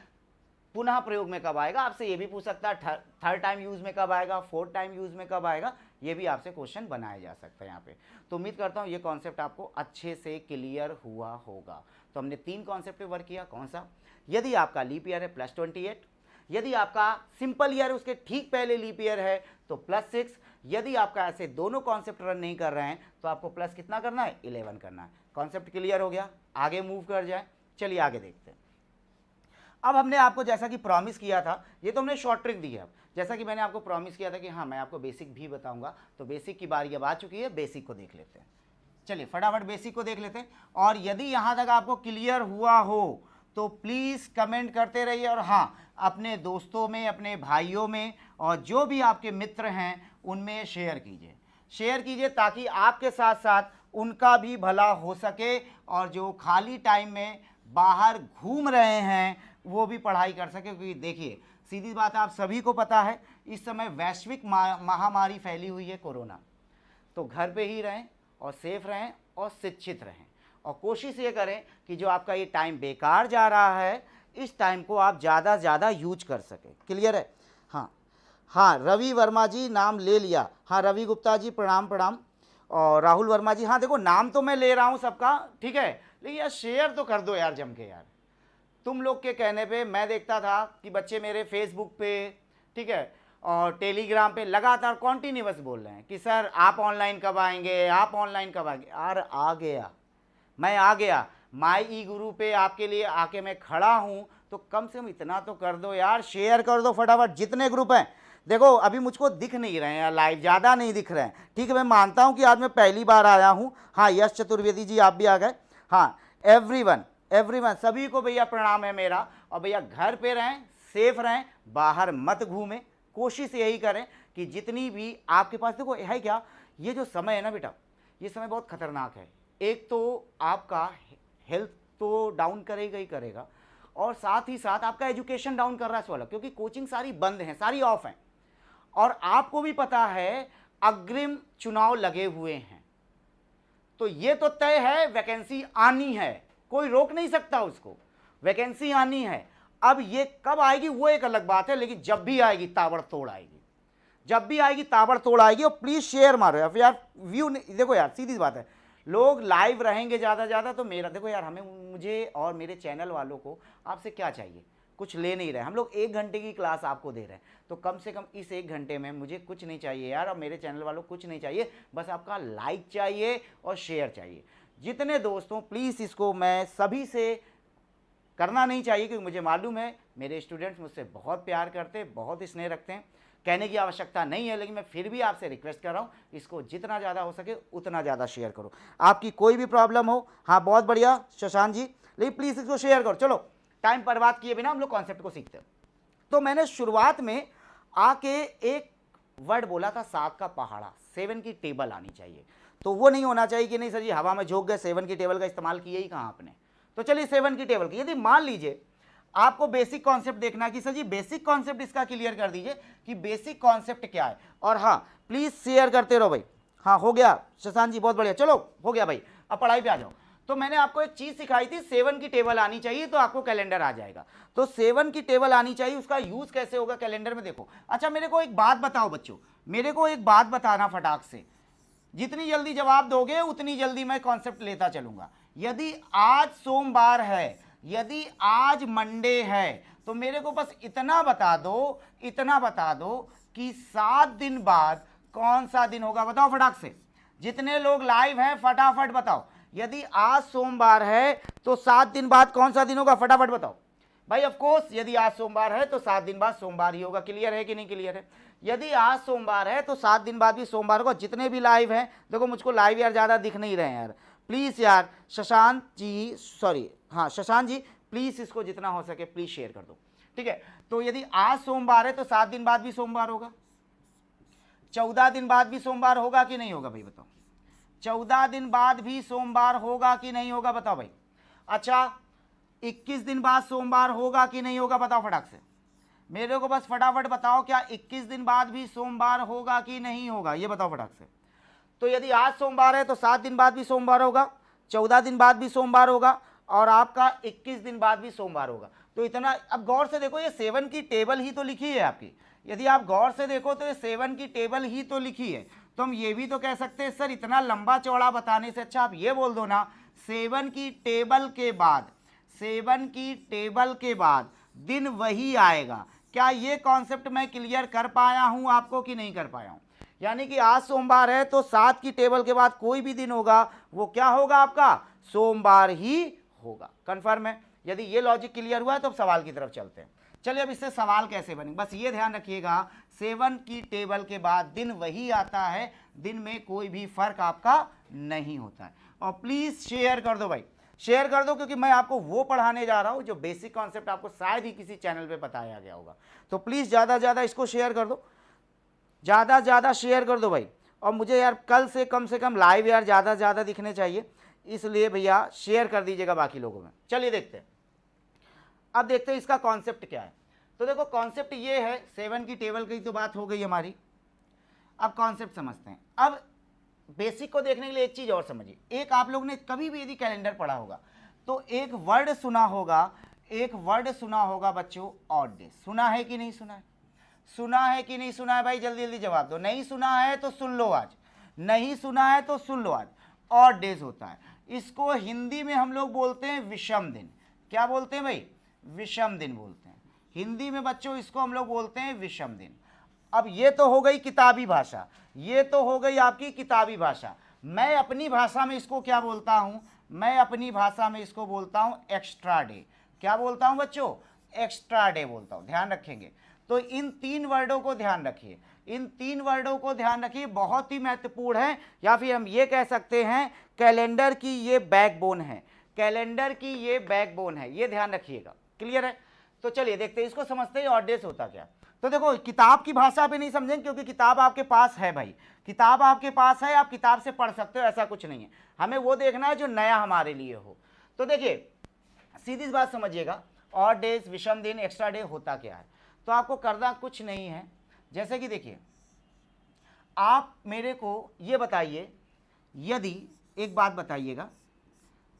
पुनः प्रयोग में कब आएगा। आपसे ये भी पूछ सकता है थर्ड टाइम यूज में कब आएगा, फोर्थ टाइम यूज में कब आएगा, ये भी आपसे क्वेश्चन बनाया जा सकता है यहाँ पे। तो उम्मीद करता हूँ ये कॉन्सेप्ट आपको अच्छे से क्लियर हुआ होगा। तो हमने 3 कॉन्सेप्ट पे वर्क किया। कौन सा? यदि आपका लीप ईयर है +28, यदि आपका सिंपल ईयर उसके ठीक पहले लीप ईयर है तो +6, यदि आपका ऐसे दोनों कॉन्सेप्ट रन नहीं कर रहे हैं तो आपको प्लस कितना करना है, 11 करना है। कॉन्सेप्ट क्लियर हो गया, आगे मूव कर जाए। चलिए आगे देखते हैं। अब हमने आपको जैसा कि प्रॉमिस किया था, ये तो हमने शॉर्ट ट्रिक दी है। अब जैसा कि मैंने आपको प्रॉमिस किया था कि हाँ मैं आपको बेसिक भी बताऊंगा, तो बेसिक की बारी अब आ चुकी है, बेसिक को देख लेते हैं। चलिए फटाफट बेसिक को देख लेते हैं। और यदि यहाँ तक आपको क्लियर हुआ हो तो प्लीज़ कमेंट करते रहिए, और हाँ अपने दोस्तों में, अपने भाइयों में, और जो भी आपके मित्र हैं उनमें शेयर कीजिए ताकि आपके साथ साथ उनका भी भला हो सके, और जो खाली टाइम में बाहर घूम रहे हैं वो भी पढ़ाई कर सके। क्योंकि देखिए सीधी बात है, आप सभी को पता है इस समय वैश्विक महामारी फैली हुई है कोरोना। तो घर पे ही रहें और सेफ रहें और शिक्षित रहें, और कोशिश ये करें कि जो आपका ये टाइम बेकार जा रहा है इस टाइम को आप ज़्यादा से ज़्यादा यूज कर सकें। क्लियर है? हाँ रवि वर्मा जी नाम ले लिया। हाँ रवि गुप्ता जी प्रणाम। और राहुल वर्मा जी, हाँ देखो नाम तो मैं ले रहा हूँ सबका, ठीक है, लेकिन यार शेयर तो कर दो यार जम के। यार तुम लोग के कहने पे मैं देखता था कि बच्चे मेरे फेसबुक पे, ठीक है, और टेलीग्राम पे लगातार कॉन्टिन्यूअस बोल रहे हैं कि सर आप ऑनलाइन कब आएंगे, आप ऑनलाइन कब आएंगे। यार मैं आ गया माई ई गुरु पे आपके लिए आके मैं खड़ा हूँ। तो कम से कम इतना तो कर दो यार, शेयर कर दो फटाफट। जितने ग्रुप हैं, देखो अभी मुझको दिख नहीं रहे हैं लाइव, ज़्यादा नहीं दिख रहे हैं, ठीक है, मैं मानता हूँ कि आज मैं पहली बार आया हूँ। हाँ यश चतुर्वेदी जी आप भी आ गए। हाँ एवरीवन सभी को भैया प्रणाम है मेरा। और भैया घर पे रहें, सेफ रहें, बाहर मत घूमें। कोशिश यही करें कि जितनी भी आपके पास, देखो है क्या, ये जो समय है ना बेटा, ये समय बहुत खतरनाक है। एक तो आपका हेल्थ तो डाउन करेगा ही करेगा, और साथ ही साथ आपका एजुकेशन डाउन कर रहा है इस वाला, क्योंकि कोचिंग सारी बंद हैं, सारी ऑफ हैं। और आपको भी पता है अग्रिम चुनाव लगे हुए हैं, तो ये तो तय है वैकेंसी आनी है, कोई रोक नहीं सकता उसको, वैकेंसी आनी है। अब ये कब आएगी वो एक अलग बात है, लेकिन जब भी आएगी ताबड़तोड़ आएगी, जब भी आएगी ताबड़तोड़ आएगी। और प्लीज शेयर मारो यार, व्यू देखो यार सीधी बात है, लोग लाइव रहेंगे ज़्यादा तो मेरा देखो यार, मुझे और मेरे चैनल वालों को आपसे क्या चाहिए, कुछ ले नहीं रहे। हम लोग 1 घंटे की क्लास आपको दे रहे हैं, तो कम से कम इस 1 घंटे में मुझे कुछ नहीं चाहिए यार, और मेरे चैनल वालों को कुछ नहीं चाहिए, बस आपका लाइक चाहिए और शेयर चाहिए। जितने दोस्तों, प्लीज़ इसको मैं सभी से करना नहीं चाहिए, क्योंकि मुझे मालूम है मेरे स्टूडेंट्स मुझसे बहुत प्यार करते हैं, बहुत स्नेह रखते हैं, कहने की आवश्यकता नहीं है, लेकिन मैं फिर भी आपसे रिक्वेस्ट कर रहा हूँ, इसको जितना ज़्यादा हो सके उतना ज़्यादा शेयर करो। आपकी कोई भी प्रॉब्लम हो, हाँ बहुत बढ़िया शशांक जी, लेकिन प्लीज़ इसको शेयर करो। चलो टाइम बर्बाद किए बिना हम लोग कॉन्सेप्ट को सीखते हैं। तो मैंने शुरुआत में आके एक वर्ड बोला था 7 का पहाड़ा, 7 की टेबल आनी चाहिए। तो वो नहीं होना चाहिए कि नहीं सर जी हवा में झोंक गए, 7 की टेबल का इस्तेमाल किया ही कहाँ आपने। तो चलिए 7 की टेबल की, यदि मान लीजिए आपको बेसिक कॉन्सेप्ट देखना है कि सर जी बेसिक कॉन्सेप्ट इसका क्लियर कर दीजिए कि बेसिक कॉन्सेप्ट क्या है। और हाँ प्लीज शेयर करते रहो भाई। हाँ हो गया शशांक जी, बहुत बढ़िया, चलो हो गया भाई, अब पढ़ाई पे आ जाओ। तो मैंने आपको एक चीज सिखाई थी, 7 की टेबल आनी चाहिए तो आपको कैलेंडर आ जाएगा। तो 7 की टेबल आनी चाहिए, उसका यूज कैसे होगा कैलेंडर में देखो। अच्छा मेरे को एक बात बताओ बच्चों, मेरे को एक बात बताना फटाक से, जितनी जल्दी जवाब दोगे उतनी जल्दी मैं कॉन्सेप्ट लेता चलूंगा। यदि आज सोमवार है, यदि आज मंडे है, तो मेरे को बस इतना बता दो कि 7 दिन बाद कौन सा दिन होगा, बताओ फटाक से। जितने लोग लाइव हैं फटाफट बताओ, यदि आज सोमवार है तो 7 दिन बाद कौन सा दिन होगा, फटाफट बताओ भाई। ऑफ कोर्स यदि आज सोमवार है तो 7 दिन बाद सोमवार ही होगा। क्लियर है कि नहीं क्लियर है? यदि आज सोमवार है तो 7 दिन बाद भी सोमवार होगा। जितने भी लाइव हैं, देखो मुझको लाइव यार ज़्यादा दिख नहीं रहे हैं यार, प्लीज़ यार शशांक जी, सॉरी हाँ शशांक जी, प्लीज़ इसको जितना हो सके प्लीज़ शेयर कर दो, ठीक है। तो यदि आज सोमवार है तो 7 दिन बाद भी सोमवार होगा, 14 दिन बाद भी सोमवार होगा कि नहीं होगा भाई बताओ? 14 दिन बाद भी सोमवार होगा कि नहीं होगा बताओ भाई? अच्छा 21 दिन बाद सोमवार होगा कि नहीं होगा बताओ फटाक से, मेरे को बस फटाफट बताओ, क्या 21 दिन बाद भी सोमवार होगा कि नहीं होगा, ये बताओ फटाक से। तो यदि आज सोमवार है तो 7 दिन बाद भी सोमवार होगा, 14 दिन बाद भी सोमवार होगा, और आपका 21 दिन बाद भी सोमवार होगा। तो इतना, अब गौर से देखो, ये 7 की टेबल ही तो लिखी है आपकी। यदि आप गौर से देखो तो ये 7 की टेबल ही तो लिखी है। तो हम ये भी तो कह सकते हैं सर इतना लंबा चौड़ा बताने से अच्छा आप ये बोल दो ना, 7 की टेबल के बाद, 7 की टेबल के बाद दिन वही आएगा। क्या ये कॉन्सेप्ट मैं क्लियर कर पाया हूं आपको कि नहीं कर पाया हूं? यानी कि आज सोमवार है तो 7 की टेबल के बाद कोई भी दिन होगा वो क्या होगा आपका, सोमवार ही होगा। कंफर्म है? यदि ये लॉजिक क्लियर हुआ है तो अब सवाल की तरफ चलते हैं। चलिए अब इससे सवाल कैसे बनेंगे, बस ये ध्यान रखिएगा, 7 की टेबल के बाद दिन वही आता है, दिन में कोई भी फर्क आपका नहीं होता है। और प्लीज शेयर कर दो भाई, शेयर कर दो, क्योंकि मैं आपको वो पढ़ाने जा रहा हूं जो बेसिक कॉन्सेप्ट आपको शायद ही किसी चैनल पे बताया गया होगा। तो प्लीज ज्यादा से ज्यादा इसको शेयर कर दो, ज्यादा से ज्यादा शेयर कर दो भाई। और मुझे यार कल से कम लाइव यार ज्यादा से ज्यादा दिखने चाहिए, इसलिए भैया शेयर कर दीजिएगा बाकी लोगों में। चलिए देखते हैं, अब देखते हैं इसका कॉन्सेप्ट क्या है। तो देखो कॉन्सेप्ट ये है, 7 की टेबल की तो बात हो गई हमारी, अब कॉन्सेप्ट समझते हैं। अब बेसिक को देखने के लिए एक चीज और समझिए, एक आप लोग ने कभी भी यदि कैलेंडर पढ़ा होगा तो एक वर्ड सुना होगा, एक वर्ड सुना होगा बच्चों, ऑड डेज। सुना है कि नहीं सुना है? सुना है कि नहीं सुना है भाई? जल्दी जल्दी जवाब दो। नहीं सुना है तो सुन लो आज, नहीं सुना है तो सुन लो आज। ऑड डेज होता है, इसको हिंदी में हम लोग बोलते हैं विषम दिन। क्या बोलते हैं भाई? विषम दिन बोलते हैं हिंदी में बच्चों, इसको हम लोग बोलते हैं विषम दिन। अब ये तो हो गई किताबी भाषा, ये तो हो गई आपकी किताबी भाषा। मैं अपनी भाषा में इसको क्या बोलता हूं? मैं अपनी भाषा में इसको बोलता हूं एक्स्ट्रा डे। क्या बोलता हूं बच्चों? एक्स्ट्रा डे बोलता हूं। ध्यान रखेंगे तो इन 3 वर्डों को ध्यान रखिए, इन 3 वर्डों को ध्यान रखिए, बहुत ही महत्वपूर्ण है, या फिर हम ये कह सकते हैं कैलेंडर की ये बैकबोन है, कैलेंडर की ये बैकबोन है, ये ध्यान रखिएगा। क्लियर है? तो चलिए देखते हैं, इसको समझते हैं ऑड डेज होता क्या। तो देखो किताब की भाषा पे नहीं समझेंगे, क्योंकि किताब आपके पास है भाई, किताब आपके पास है, आप किताब से पढ़ सकते हो, ऐसा कुछ नहीं है। हमें वो देखना है जो नया हमारे लिए हो। तो देखिए सीधी सी बात समझिएगा, ऑड डेज, विषम दिन, एक्स्ट्रा डे होता क्या है। तो आपको करना कुछ नहीं है, जैसे कि देखिए आप मेरे को ये बताइए, यदि एक बात बताइएगा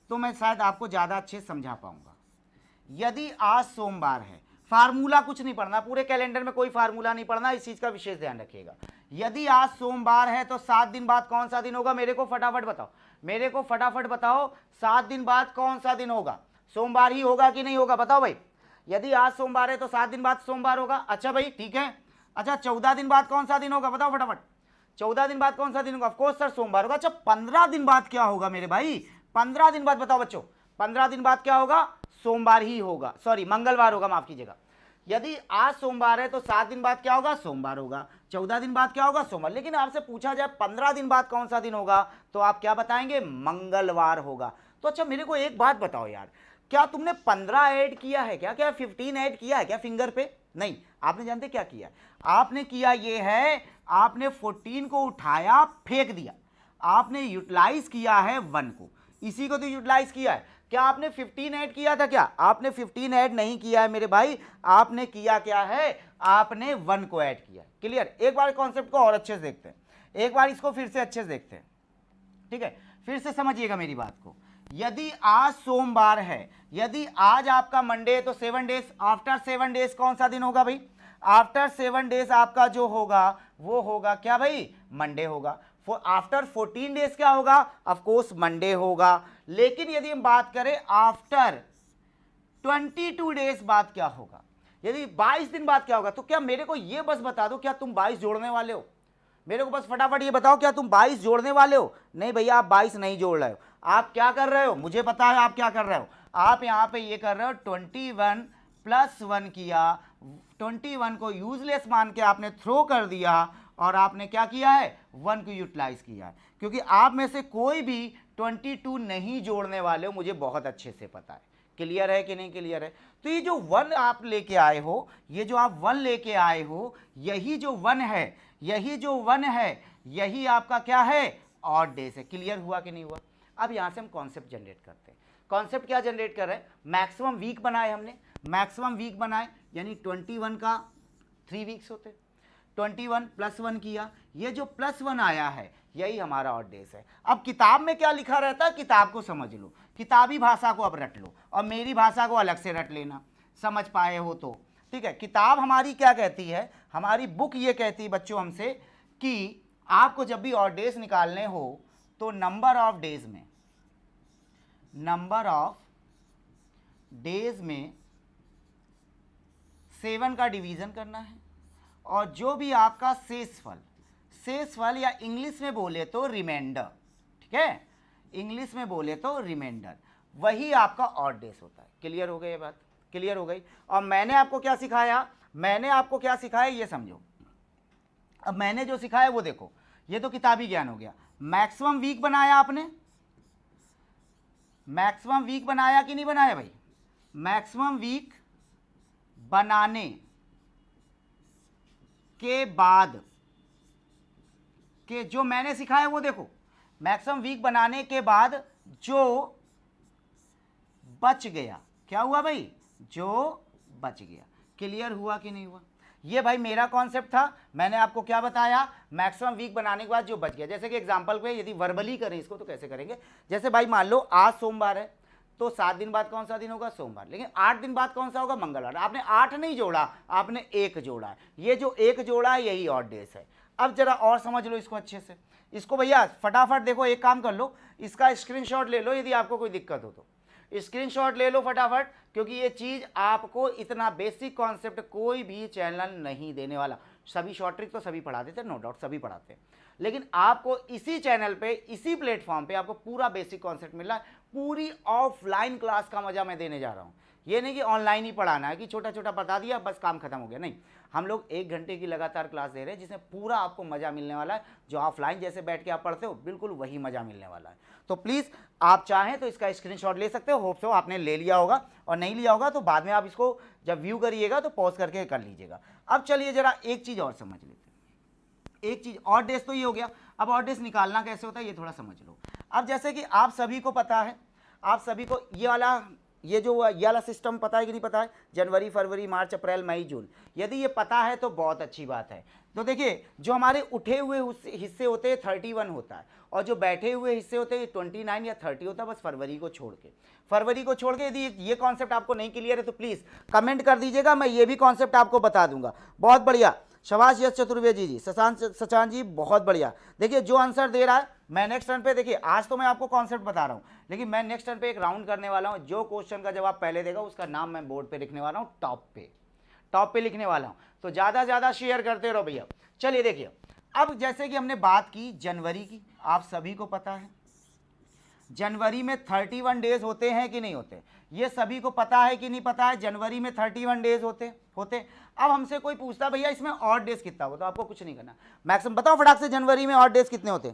तो मैं शायद आपको ज़्यादा अच्छे समझा पाऊंगा। यदि आज सोमवार है, फार्मूला कुछ नहीं पढ़ना, पूरे कैलेंडर में कोई फार्मूला नहीं पढ़ना, इस चीज़ का विशेष ध्यान रखिएगा। यदि आज सोमवार है तो 7 दिन बाद कौन सा दिन होगा, मेरे को फटाफट बताओ, मेरे को फटाफट बताओ, 7 दिन बाद कौन सा दिन होगा? सोमवार ही होगा कि नहीं होगा बताओ भाई? यदि आज सोमवार है तो 7 दिन बाद सोमवार होगा। अच्छा भाई ठीक है। अच्छा 14 दिन बाद कौन सा दिन होगा बताओ फटाफट? 14 दिन बाद कौन सा दिन होगा? ऑफकोर्स सर सोमवार होगा। अच्छा 15 दिन बाद क्या होगा मेरे भाई? 15 दिन बाद बताओ बच्चों, 15 दिन बाद क्या होगा? सोमवार ही होगा, सॉरी मंगलवार होगा, माफ कीजिएगा। यदि आज सोमवार है तो 7 दिन बाद क्या होगा? सोमवार होगा। 14 दिन बाद क्या होगा? सोमवार। लेकिन आपसे पूछा जाए 15 दिन बाद कौन सा दिन होगा, तो आप क्या बताएंगे? मंगलवार होगा। तो अच्छा मेरे को एक बात बताओ यार, क्या तुमने 15 ऐड किया है क्या? क्या 15 ऐड किया है क्या फिंगर पे? नहीं, आपने जानते क्या किया? आपने किया ये है, आपने 14 को उठाया फेंक दिया, आपने यूटिलाइज किया है 1 को, इसी को तो यूटिलाइज किया है। क्या आपने 15 ऐड किया था क्या? आपने 15 ऐड नहीं किया है मेरे भाई, आपने किया क्या है? आपने 1 को ऐड किया। क्लियर? एक बार कॉन्सेप्ट को और अच्छे से देखते हैं, एक बार इसको फिर से अच्छे से देखते हैं, ठीक है? फिर से समझिएगा मेरी बात को। यदि आज सोमवार है, यदि आज आपका मंडे है तो 7 डेज, आफ्टर 7 डेज कौन सा दिन होगा भाई? आफ्टर 7 डेज आपका जो होगा वो होगा क्या भाई? मंडे होगा। आफ्टर 14 डेज क्या होगा? ऑफ कोर्स मंडे होगा। लेकिन यदि हम बात करें आफ्टर 22 डेज बाद क्या होगा? यदि 22 दिन बाद क्या होगा, तो क्या मेरे को ये बस बता दो क्या तुम 22 जोड़ने वाले हो, मेरे को बस फटाफट ये बताओ क्या तुम 22 जोड़ने वाले हो। नहीं भैया आप 22 नहीं जोड़ रहे हो, आप क्या कर रहे हो, मुझे पता है आप क्या कर रहे हो, आप यहाँ पे ये कर रहे हो 21 + 1 किया, 21 को यूजलेस मान के आपने थ्रो कर दिया और आपने क्या किया है 1 को यूटिलाइज किया है, क्योंकि आप में से कोई भी 22 नहीं जोड़ने वाले हो, मुझे बहुत अच्छे से पता है। क्लियर है कि नहीं क्लियर है। तो ये जो 1 आप लेके आए हो, ये जो आप 1 लेके आए हो, यही जो 1 है, यही जो 1 है, यही आपका क्या है ऑड डेज है। क्लियर हुआ कि नहीं हुआ। अब यहां से हम कॉन्सेप्ट जनरेट करते हैं। कॉन्सेप्ट क्या जनरेट कर रहे हैं, मैक्सिमम वीक बनाए हमने, मैक्सिमम वीक बनाए यानी 21 का 3 वीक्स होते, 21 + 1 किया, ये जो +1 आया है यही हमारा ऑड डेज है। अब किताब में क्या लिखा रहता है, किताब को समझ लो, किताबी भाषा को अब रट लो और मेरी भाषा को अलग से रट लेना, समझ पाए हो तो ठीक है। किताब हमारी क्या कहती है, हमारी बुक ये कहती है बच्चों हमसे कि आपको जब भी ऑड डेज निकालने हो तो नंबर ऑफ डेज में 7 का डिवीजन करना है और जो भी आपका शेषफल या इंग्लिश में बोले तो रिमाइंडर, ठीक है, इंग्लिश में बोले तो रिमाइंडर, वही आपका ऑड डेज होता है। क्लियर हो गई ये बात, क्लियर हो गई। और मैंने आपको क्या सिखाया, मैंने आपको क्या सिखाया ये समझो। अब मैंने जो सिखाया वो देखो, ये तो किताबी ज्ञान हो गया। मैक्सिमम वीक बनाया आपने, मैक्सिमम वीक बनाया कि नहीं बनाया भाई, मैक्सिमम वीक बनाने के बाद के जो मैंने सिखाया वो देखो, मैक्सिमम वीक बनाने के बाद जो बच गया, क्या हुआ भाई, जो बच गया। क्लियर हुआ कि नहीं हुआ। ये भाई मेरा कॉन्सेप्ट था, मैंने आपको क्या बताया, मैक्सिमम वीक बनाने के बाद जो बच गया। जैसे कि एग्जांपल पे यदि वर्बली करें इसको तो कैसे करेंगे, जैसे भाई मान लो आज सोमवार है तो 7 दिन बाद कौन सा दिन होगा, सोमवार, लेकिन 8 दिन बाद कौन सा होगा, मंगलवार। आपने 8 नहीं जोड़ा, आपने 1 जोड़ा है, ये जो 1 जोड़ा है यही ऑड डेज है। अब जरा और समझ लो इसको अच्छे से, इसको भैया फटाफट देखो, एक काम कर लो, इसका स्क्रीनशॉट ले लो यदि आपको कोई दिक्कत हो तो स्क्रीनशॉट ले लो फटाफट, क्योंकि ये चीज़ आपको इतना बेसिक कॉन्सेप्ट कोई भी चैनल नहीं देने वाला। सभी शॉर्ट ट्रिक तो सभी पढ़ा देते, नो डाउट सभी पढ़ाते हैं, लेकिन आपको इसी चैनल पे, इसी प्लेटफॉर्म पे आपको पूरा बेसिक कॉन्सेप्ट मिल रहा है। पूरी ऑफलाइन क्लास का मजा मैं देने जा रहा हूँ, ये नहीं कि ऑनलाइन ही पढ़ाना है कि छोटा छोटा बता दिया बस काम खत्म हो गया, नहीं। हम लोग 1 घंटे की लगातार क्लास दे रहे हैं जिसमें पूरा आपको मज़ा मिलने वाला है। जो ऑफलाइन जैसे बैठ के आप पढ़ते हो बिल्कुल वही मज़ा मिलने वाला है। तो प्लीज़ आप चाहें तो इसका स्क्रीनशॉट ले सकते हो, होप सो आपने ले लिया होगा, और नहीं लिया होगा तो बाद में आप इसको जब व्यू करिएगा तो पॉज करके कर लीजिएगा। अब चलिए जरा एक चीज़ और समझ लेते हैं, एक चीज़ ऑड डेज तो ये हो गया। अब ऑड डेज निकालना कैसे होता है ये थोड़ा समझ लो। अब जैसे कि आप सभी को पता है, आप सभी को ये वाला सिस्टम पता है कि नहीं पता है, जनवरी फरवरी मार्च अप्रैल मई जून, यदि ये पता है तो बहुत अच्छी बात है। तो देखिए जो हमारे उठे हुए हिस्से होते हैं 31 होता है, और जो बैठे हुए हिस्से होते हैं 29 या 30 होता है, बस फरवरी को छोड़ के। यदि ये कॉन्सेप्ट आपको नहीं क्लियर है तो प्लीज़ कमेंट कर दीजिएगा, मैं ये भी कॉन्सेप्ट आपको बता दूंगा। बहुत बढ़िया, शाबाश यश चतुर्वेदी जी, शशांक जी बहुत बढ़िया। देखिए जो आंसर दे रहा है, मैं नेक्स्ट टर्न पे, देखिए आज तो मैं आपको कॉन्सेप्ट बता रहा हूँ, लेकिन मैं नेक्स्ट टर्न पे एक राउंड करने वाला हूँ। जो क्वेश्चन का जवाब पहले देगा उसका नाम मैं बोर्ड पे लिखने वाला हूँ, टॉप पे लिखने वाला हूँ। तो ज़्यादा ज़्यादा शेयर करते रहो भैया। चलिए देखिए, अब जैसे कि हमने बात की जनवरी की, आप सभी को पता है जनवरी में 31 डेज होते हैं कि नहीं होते, ये सभी को पता है कि नहीं पता है, जनवरी में 31 डेज होते। अब हमसे कोई पूछता भैया इसमें ऑड डेज कितना होता, तो आपको कुछ नहीं करना, मैक्सिमम बताओ फटाक से जनवरी में ऑड डेज कितने होते।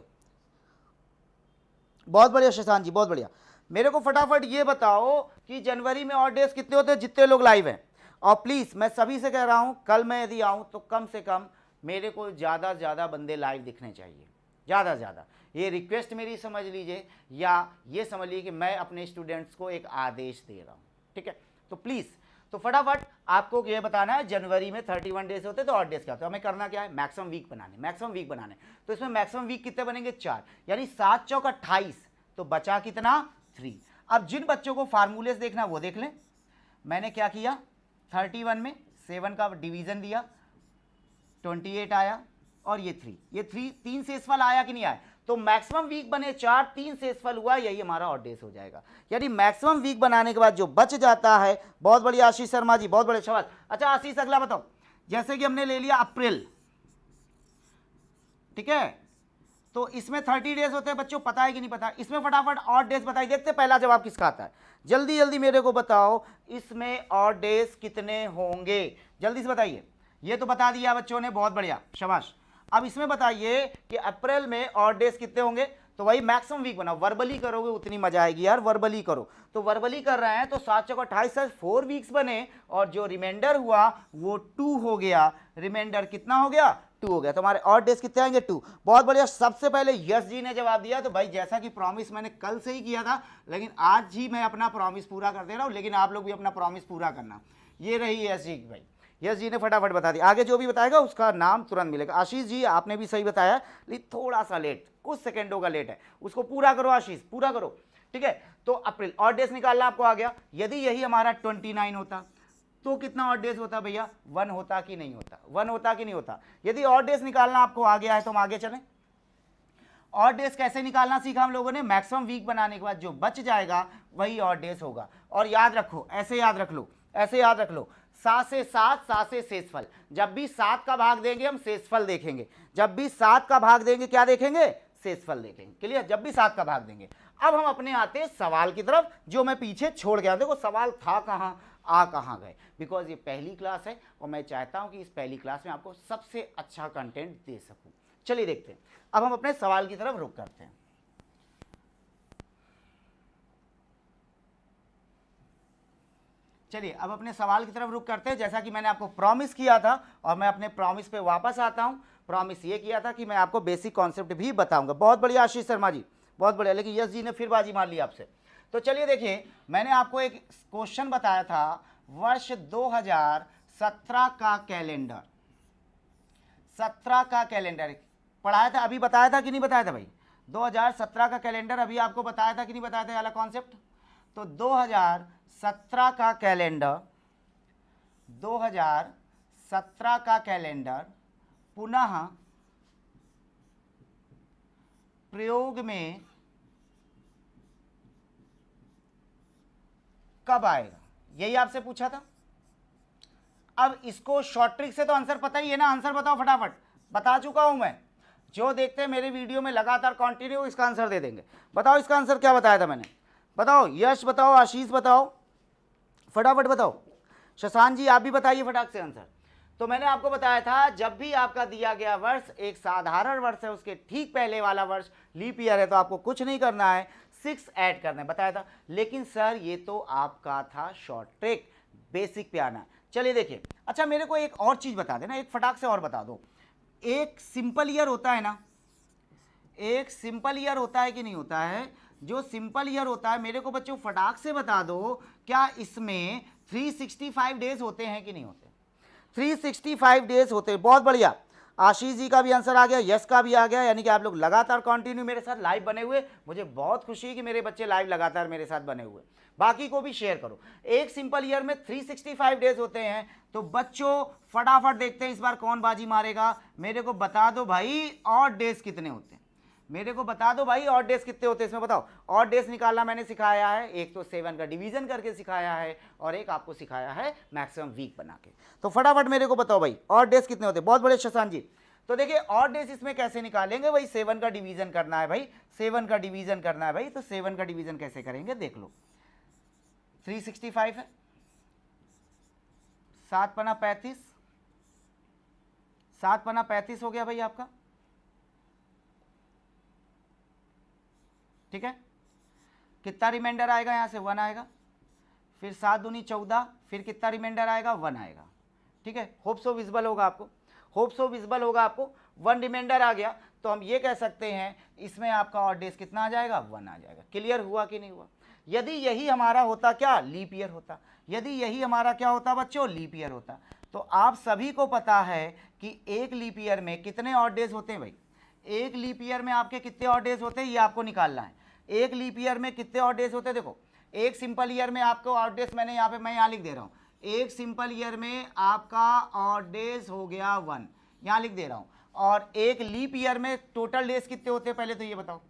बहुत बढ़िया शशांक जी, बहुत बढ़िया। मेरे को फटाफट ये बताओ कि जनवरी में ऑड डेज कितने होते हैं, जितने लोग लाइव हैं। और प्लीज़ मैं सभी से कह रहा हूँ, कल मैं यदि आऊँ तो कम से कम मेरे को ज़्यादा से ज़्यादा बंदे लाइव दिखने चाहिए, ज़्यादा से ज़्यादा। ये रिक्वेस्ट मेरी समझ लीजिए, या ये समझ लीजिए कि मैं अपने स्टूडेंट्स को एक आदेश दे रहा हूँ, ठीक है। तो प्लीज़, तो फटाफट आपको ये बताना है जनवरी में 31 डेज होते तो ऑड डेज क्या होते हैं। हमें करना क्या है, मैक्सिमम वीक बनाने। तो इसमें मैक्सिमम वीक कितने बनेंगे, 4, यानी 7 चौक 28, तो बचा कितना, 3। अब जिन बच्चों को फार्मूलेस देखना वो देख लें। मैंने क्या किया, 31 में 7 का डिवीजन दिया, 28 आया, और ये 3 3 शेषफल आया कि नहीं आया। तो मैक्सिमम वीक बने 4, 3 शेषफल हुआ, यही हमारा ऑड डेज हो जाएगा। यानी मैक्सिमम वीक बनाने के बाद जो बच जाता है, बहुत बढ़िया आशीष शर्मा जी, बहुत बड़े शाबाश। अच्छा आशीष अगला बताओ, जैसे कि हमने ले लिया अप्रैल, ठीक है, तो इसमें 30 डेज होते हैं बच्चों, पता है कि नहीं पता? इसमें फटाफट ऑड डेज बताइए, देखते हैं पहला जवाब किसका आता है। जल्दी जल्दी मेरे को बताओ, इसमें ऑड डेज कितने होंगे, जल्दी से बताइए। ये तो बता दिया बच्चों ने, बहुत बढ़िया, शाबाश। अब इसमें बताइए कि अप्रैल में ऑड डेज कितने होंगे, तो वही मैक्सिमम वीक बनाओ, वर्बली करोगे उतनी मजा आएगी यार, वर्बली करो। तो वर्बली कर रहे हैं तो 7 चौका 28 4 वीक्स बने, और जो रिमाइंडर हुआ वो 2 हो गया। रिमाइंडर कितना हो गया? 2 हो गया। तो हमारे ऑड डेज कितने आएंगे? 2। बहुत बढ़िया, सबसे पहले यश जी ने जवाब दिया। तो भाई जैसा कि प्रॉमिस मैंने कल से ही किया था, लेकिन आज ही मैं अपना प्रॉमिस पूरा कर दे रहा हूँ, लेकिन आप लोग भी अपना प्रॉमिस पूरा करना। ये रही यश जी भाई, यश जी ने फटाफट बता दिया। आगे जो भी बताएगा उसका नाम तुरंत मिलेगा। आशीष जी आपने भी सही बताया, लेकिन थोड़ा सा लेट, कुछ सेकंडों का लेट है, उसको पूरा करो आशीष, पूरा करो, ठीक है। तो अप्रैल ऑड डेज निकालना आपको आ गया। यदि यही हमारा 29 होता तो कितना ऑड डेज होता भैया? 1 होता कि नहीं होता? 1 होता कि नहीं होता? यदि ऑड डेज निकालना आपको आ गया है तो हम आगे चलें। ऑड डेज कैसे निकालना सीखा हम लोगों ने? मैक्सिमम वीक बनाने के बाद जो बच जाएगा वही ऑड डेज होगा। और याद रखो, ऐसे याद रख लो, ऐसे याद रख लो, 7 से 7, 7 से शेषफल। जब भी 7 का भाग देंगे हम शेषफल देखेंगे, जब भी 7 का भाग देंगे क्या देखेंगे? शेषफल देखेंगे। क्लियर? जब भी 7 का भाग देंगे। अब हम अपने आते हैं सवाल की तरफ, जो मैं पीछे छोड़ गया। देखो सवाल था कहाँ, आ कहाँ गए, बिकॉज ये पहली क्लास है और मैं चाहता हूं कि इस पहली क्लास में आपको सबसे अच्छा कंटेंट दे सकूं। चलिए देखते हैं, अब हम अपने सवाल की तरफ रुख करते हैं। चलिए अब अपने सवाल की तरफ रुख करते हैं। जैसा कि मैंने आपको प्रॉमिस किया था, और मैं अपने प्रॉमिस पे वापस आता हूं। प्रॉमिस ये किया था कि मैं आपको बेसिक कॉन्सेप्ट भी बताऊंगा। बहुत बढ़िया आशीष शर्मा जी, बहुत बढ़िया, लेकिन यश जी ने फिर बाजी मार ली आपसे। तो चलिए देखिए, मैंने आपको एक क्वेश्चन बताया था, वर्ष 2017 का कैलेंडर, 17 का कैलेंडर पढ़ाया था, अभी बताया था कि नहीं बताया था भाई? 2017 का कैलेंडर अभी आपको बताया था कि नहीं बताया था वाला कॉन्सेप्ट? तो 2017 का कैलेंडर, 2017 का कैलेंडर पुनः प्रयोग में कब आएगा, यही आपसे पूछा था। अब इसको शॉर्ट ट्रिक से तो आंसर पता ही है ना, आंसर बताओ फटाफट। बता चुका हूं मैं, जो देखते हैं मेरे वीडियो में लगातार कंटिन्यू इसका आंसर दे देंगे। बताओ इसका आंसर क्या बताया था मैंने? बताओ, यश बताओ, आशीष बताओ, फटाफट बताओ। शशांक जी आप भी बताइए फटाक से आंसर। तो मैंने आपको बताया था, जब भी आपका दिया गया वर्ष एक साधारण वर्ष है, उसके ठीक पहले वाला वर्ष लीप ईयर है, तो आपको कुछ नहीं करना है, 6 ऐड करना है, बताया था। लेकिन सर ये तो आपका था शॉर्ट ट्रिक, बेसिक पे आना है। चलिए देखिए, अच्छा मेरे को एक और चीज बता देना, एक फटाक से और बता दो। एक सिंपल ईयर होता है ना, एक सिंपल ईयर होता है कि नहीं होता है? जो सिंपल ईयर होता है, मेरे को बच्चों फटाक से बता दो, क्या इसमें 365 डेज होते हैं कि नहीं होते? 365 डेज होते हैं। बहुत बढ़िया, आशीष जी का भी आंसर आ गया, यश का भी आ गया। यानी कि आप लोग लगातार कंटिन्यू मेरे साथ लाइव बने हुए, मुझे बहुत खुशी है कि मेरे बच्चे लाइव लगातार मेरे साथ बने हुए। बाकी को भी शेयर करो। एक सिंपल ईयर में 365 डेज होते हैं। तो बच्चों फटाफट देखते हैं इस बार कौन बाजी मारेगा। मेरे को बता दो भाई ऑड डेज कितने होते हैं, मेरे को बता दो भाई ऑड डेज कितने होते हैं इसमें बताओ। ऑड डेज निकालना मैंने सिखाया है, एक तो 7 का डिवीजन करके सिखाया है, और एक आपको सिखाया है मैक्सिमम वीक बना के। तो फटाफट मेरे को बताओ भाई ऑड डेज कितने होते हैं। बहुत बड़े शशांक जी। तो देखिए ऑड डेज इसमें कैसे निकालेंगे भाई, 7 का डिवीजन करना है भाई, 7 का डिवीजन करना है भाई। तो 7 का डिवीजन कैसे करेंगे देख लो। 365 है, 7 पना 35, 7 पना 35 हो गया भाई आपका, ठीक है। कितना रिमाइंडर आएगा, यहां से 1 आएगा, फिर 7 दूनी 14, फिर कितना रिमाइंडर आएगा, 1 आएगा, ठीक है। होप सो विजिबल होगा आपको, होप सो विजिबल होगा आपको। 1 रिमाइंडर आ गया, तो हम ये कह सकते हैं इसमें आपका ऑड डेज कितना आ जाएगा, 1 आ जाएगा। क्लियर हुआ कि नहीं हुआ? यदि यही हमारा होता क्या, लीप ईयर होता, यदि यही हमारा क्या होता बच्चों, लीप ईयर होता। तो आप सभी को पता है कि एक लीप ईयर में कितने ऑड डेज होते हैं भाई, एक लीप ईयर में आपके कितने ऑड डेज होते हैं ये आपको निकालना है। एक लीप ईयर में कितने ऑड डेज होते हैं, देखो एक सिंपल ईयर में आपको ऑड डेज मैंने यहाँ पे, मैं यहाँ लिख दे रहा हूँ, एक सिंपल ईयर में आपका ऑड डेज हो गया 1, यहाँ लिख दे रहा हूँ। और एक लीप ईयर में टोटल डेज कितने होते हैं, पहले तो ये बताओ,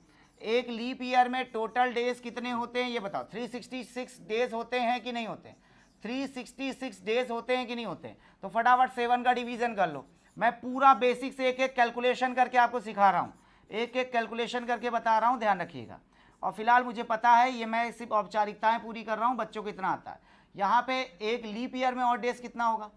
एक लीप ईयर में टोटल डेज कितने होते हैं ये बताओ। 366 डेज होते हैं कि नहीं होते हैं? 366 डेज होते हैं कि नहीं होते हैं? तो फटाफट 7 का डिवीजन कर लो। मैं पूरा बेसिक से एक एक कैलकुलेशन करके आपको सिखा रहा हूँ, एक एक कैलकुलेशन करके बता रहा हूँ, ध्यान रखिएगा। और फिलहाल मुझे पता है ये मैं सिर्फ औपचारिकताएं पूरी कर रहा हूँ, बच्चों को इतना आता है। यहाँ पे एक लीप ईयर में और डेज कितना होगा,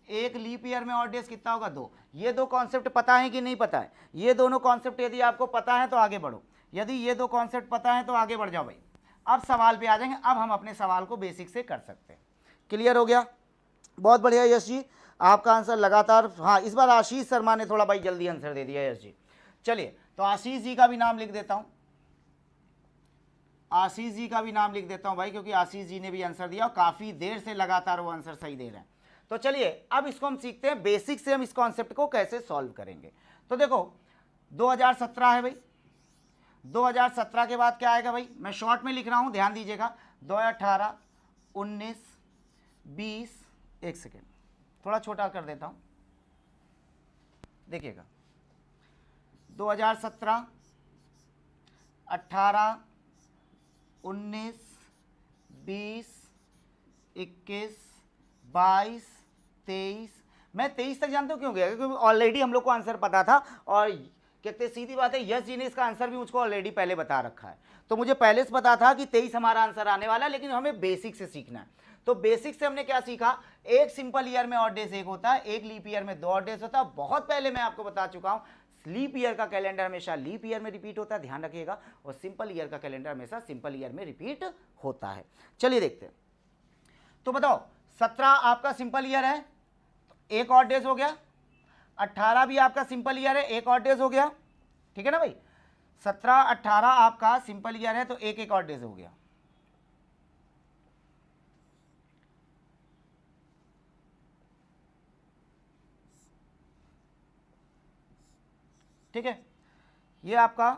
एक लीप ईयर में और डेज कितना होगा, 2। ये दो कॉन्सेप्ट पता है कि नहीं पता है? ये दोनों कॉन्सेप्ट यदि आपको पता है तो आगे बढ़ो, यदि ये दो कॉन्सेप्ट पता है तो आगे बढ़ जाओ भाई। अब सवाल पे आ जाएंगे, अब हम अपने सवाल को बेसिक से कर सकते हैं। क्लियर हो गया? बहुत बढ़िया यश जी, आपका आंसर लगातार, हाँ इस बार आशीष शर्मा ने थोड़ा भाई जल्दी आंसर दे दिया यश जी। चलिए तो आशीष जी का भी नाम लिख देता हूं, आशीष जी का भी नाम लिख देता हूं भाई, क्योंकि आशीष जी ने भी आंसर दिया और काफी देर से लगातार वो आंसर सही दे रहे हैं। तो चलिए अब इसको हम सीखते हैं बेसिक से, हम इस कॉन्सेप्ट को कैसे सॉल्व करेंगे। तो देखो 2017 है भाई, 2017 के बाद क्या आएगा भाई, मैं शॉर्ट में लिख रहा हूं, ध्यान दीजिएगा। 2018, 19, 20, एक सेकेंड थोड़ा छोटा कर देता हूं, देखिएगा 2017, 18, 19, 20, 21, 22, 23। मैं 23 तक जानते हो क्यों गया, क्योंकि ऑलरेडी हम लोग को आंसर पता था, और कहते सीधी बात है यश जी ने इसका आंसर भी मुझको ऑलरेडी पहले बता रखा है, तो मुझे पहले से पता था कि 23 हमारा आंसर आने वाला है, लेकिन हमें बेसिक से सीखना है। तो बेसिक से हमने क्या सीखा, एक सिंपल ईयर में ऑड डेज एक होता है, एक लीप ईयर में 2 ऑड डेज होता है। बहुत पहले मैं आपको बता चुका हूं, लीप ईयर का कैलेंडर हमेशा लीप ईयर में रिपीट होता है, ध्यान रखिएगा, और सिंपल ईयर का कैलेंडर हमेशा सिंपल ईयर में रिपीट होता है। चलिए देखते हैं, तो बताओ 17 आपका सिंपल ईयर है, तो एक ऑड डेज हो गया। 18 भी आपका सिंपल ईयर है, एक ऑड डेज हो गया, ठीक है ना भाई। 17, 18 आपका सिंपल ईयर है, तो एक एक ऑड डेज हो गया। ठीक है, ये आपका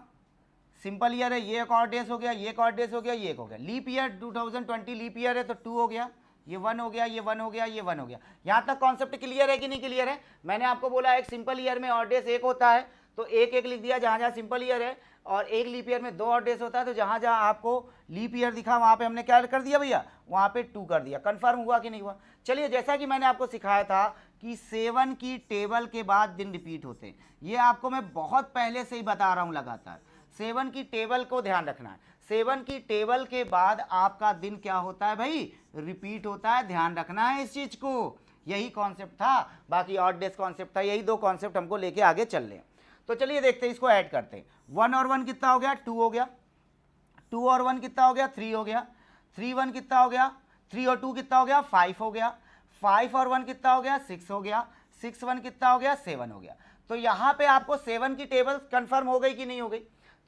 सिंपल ईयर है, ये एक और डेज हो गया, ये एक और डेज हो गया, ये एक हो गया। लीप ईयर 2020 लीप ईयर है, तो 2 हो गया, ये 1 हो गया, ये 1 हो गया, ये 1 हो गया। यहां तक कॉन्सेप्ट क्लियर है कि नहीं क्लियर है? मैंने आपको बोला एक सिंपल ईयर में और डेज एक होता है, तो एक एक लिख दिया जहां जहां सिंपल ईयर है, और एक लीप ईयर में 2 और डेज होता है, तो जहां जहां आपको लीप ईयर दिखा वहां पे हमने क्या कर दिया भैया, वहां पे 2 कर दिया। कंफर्म हुआ कि नहीं हुआ? चलिए, जैसा कि मैंने आपको सिखाया था कि 7 की टेबल के बाद दिन रिपीट होते हैं, ये आपको मैं बहुत पहले से ही बता रहा हूं लगातार। 7 की टेबल को ध्यान रखना है, 7 की टेबल के बाद आपका दिन क्या होता है भाई, रिपीट होता है, ध्यान रखना है इस चीज को। यही कॉन्सेप्ट था, बाकी ऑड डेज कॉन्सेप्ट था, यही 2 कॉन्सेप्ट हमको लेके आगे चल रहे हैं। तो चलिए देखते हैं, इसको ऐड करते हैं। 1 और 1 कितना हो गया, 2 हो गया। 2 और 1 कितना हो गया, 3 हो गया। 3 1 कितना हो गया, 3 और 2 कितना हो गया, 5 हो गया। 5 और 1 कितना हो गया, 6 हो गया। 6 1 कितना हो गया, 7 हो गया। तो यहां पे आपको 7 की टेबल कंफर्म हो गई कि नहीं हो गई?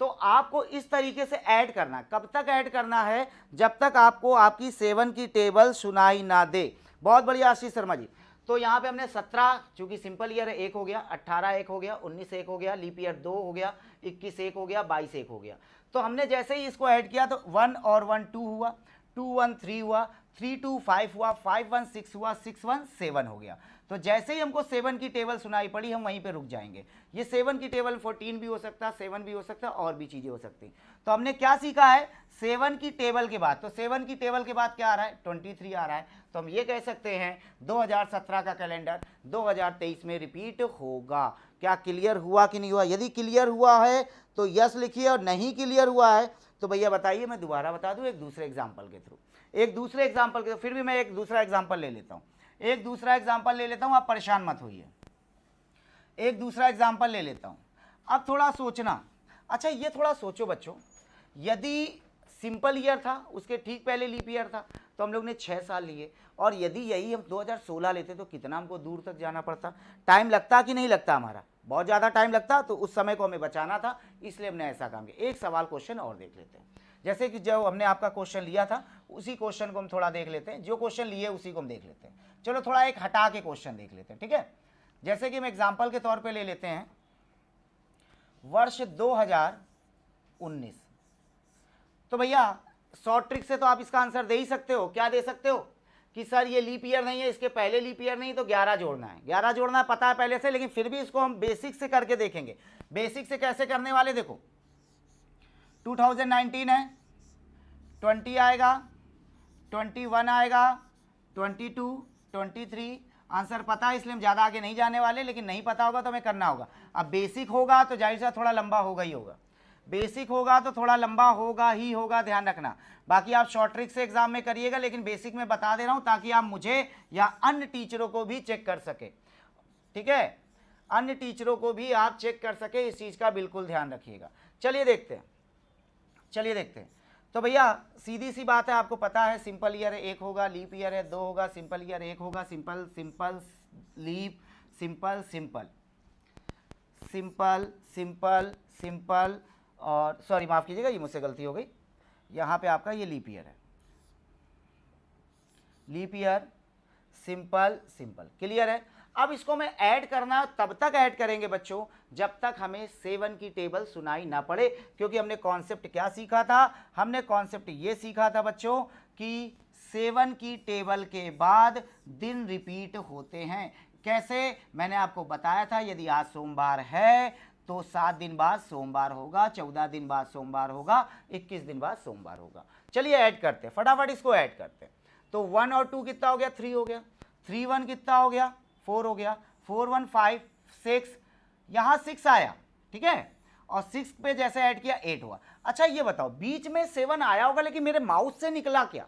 तो आपको इस तरीके से ऐड करना है। कब तक ऐड करना है, जब तक आपको आपकी 7 की टेबल सुनाई ना दे। बहुत बढ़िया आशीष शर्मा जी। तो यहाँ पे हमने 17 चूंकि सिंपल ईयर है 1 हो गया, 18 1 हो गया, 19 1 हो गया, लीप ईयर 2 हो गया, 21 1 हो गया, 22 1 हो गया। तो हमने जैसे ही इसको ऐड किया तो 1 और 1 2 हुआ, 2 1 3 हुआ, 3 2 5 हुआ, 5 1 6 हुआ, 6 1 7 हो गया। तो जैसे ही हमको 7 की टेबल सुनाई पड़ी, हम वहीं पे रुक जाएंगे। ये 7 की टेबल 14 भी हो सकता है, 7 भी हो सकता है, और भी चीजें हो सकती। तो हमने क्या सीखा है, 7 की टेबल के बाद, तो 7 की टेबल के बाद क्या आ रहा है, 23 आ रहा है। तो हम ये कह सकते हैं 2017 का कैलेंडर 2023 में रिपीट होगा। क्या क्लियर हुआ कि नहीं हुआ? यदि क्लियर हुआ है तो यस लिखिए, और नहीं क्लियर हुआ है तो भैया बताइए, मैं दोबारा बता दूं एक दूसरे एग्जाम्पल के थ्रू। एक दूसरे एग्जाम्पल के, फिर भी मैं एक दूसरा एग्जाम्पल ले लेता हूं, एक दूसरा एग्जाम्पल ले लेता हूं, आप परेशान मत होइए। एक दूसरा एग्जाम्पल ले लेता हूं। अब थोड़ा सोचना, अच्छा ये थोड़ा सोचो बच्चों, यदि सिंपल ईयर था, उसके ठीक पहले लीप ईयर था, तो हम लोग ने 6 साल लिए, और यदि यही हम 2016 लेते तो कितना हमको दूर तक जाना पड़ता, टाइम लगता कि नहीं लगता, हमारा बहुत ज़्यादा टाइम लगता। तो उस समय को हमें बचाना था, इसलिए हमने ऐसा काम किया। एक सवाल क्वेश्चन और देख लेते हैं, जैसे कि जब हमने आपका क्वेश्चन लिया था उसी क्वेश्चन को हम थोड़ा देख लेते हैं, जो क्वेश्चन लिए उसी को हम देख लेते हैं। चलो थोड़ा एक हटा के क्वेश्चन देख लेते हैं, ठीक है। जैसे कि हम एग्जाम्पल के तौर पे ले लेते हैं वर्ष 2019। तो भैया शॉर्ट ट्रिक से तो आप इसका आंसर दे ही सकते हो। क्या दे सकते हो कि सर ये लीप ईयर नहीं है, इसके पहले लीप ईयर नहीं, तो 11 जोड़ना है, 11 जोड़ना पता है पहले से, लेकिन फिर भी इसको हम बेसिक से करके देखेंगे। बेसिक से कैसे करने वाले, देखो 2019 है, 20 आएगा, 21 आएगा, 22, 23, आंसर पता है इसलिए हम ज़्यादा आगे नहीं जाने वाले, लेकिन नहीं पता होगा तो हमें करना होगा। अब बेसिक होगा तो जाहिर सा थोड़ा लंबा होगा ही होगा, बेसिक होगा तो थोड़ा लंबा होगा ही होगा, ध्यान रखना। बाकी आप शॉर्ट ट्रिक से एग्जाम में करिएगा, लेकिन बेसिक में बता दे रहा हूं ताकि आप मुझे या अन्य टीचरों को भी चेक कर सके, ठीक है, अन्य टीचरों को भी आप चेक कर सके, इस चीज़ का बिल्कुल ध्यान रखिएगा। चलिए देखते हैं, चलिए देखते हैं। तो भैया सीधी सी बात है, आपको पता है सिंपल ईयर 1 होगा, लीप ईयर है 2 होगा, सिंपल ईयर 1 होगा, simple simple leap simple simple simple simple simple, और सॉरी माफ़ कीजिएगा ये मुझसे गलती हो गई, यहाँ पे आपका ये लीप ईयर है, leap year simple simple, clear है। अब इसको मैं ऐड करना तब तक ऐड करेंगे बच्चों जब तक हमें 7 की टेबल सुनाई ना पड़े, क्योंकि हमने कॉन्सेप्ट क्या सीखा था, हमने कॉन्सेप्ट ये सीखा था बच्चों कि 7 की टेबल के बाद दिन रिपीट होते हैं। कैसे, मैंने आपको बताया था, यदि आज सोमवार है तो 7 दिन बाद सोमवार होगा, 14 दिन बाद सोमवार होगा, 21 दिन बाद सोमवार होगा। चलिए ऐड करते हैं, फटाफट इसको ऐड करते हैं। तो 1 और 2 कितना हो गया, 3 हो गया, 3 1 कितना हो गया, 4 हो गया, 4 1 5 6, यहाँ 6 आया, ठीक है, और 6 पे जैसे ऐड किया 8 हुआ। अच्छा ये बताओ, बीच में 7 आया होगा लेकिन मेरे माउस से निकला क्या,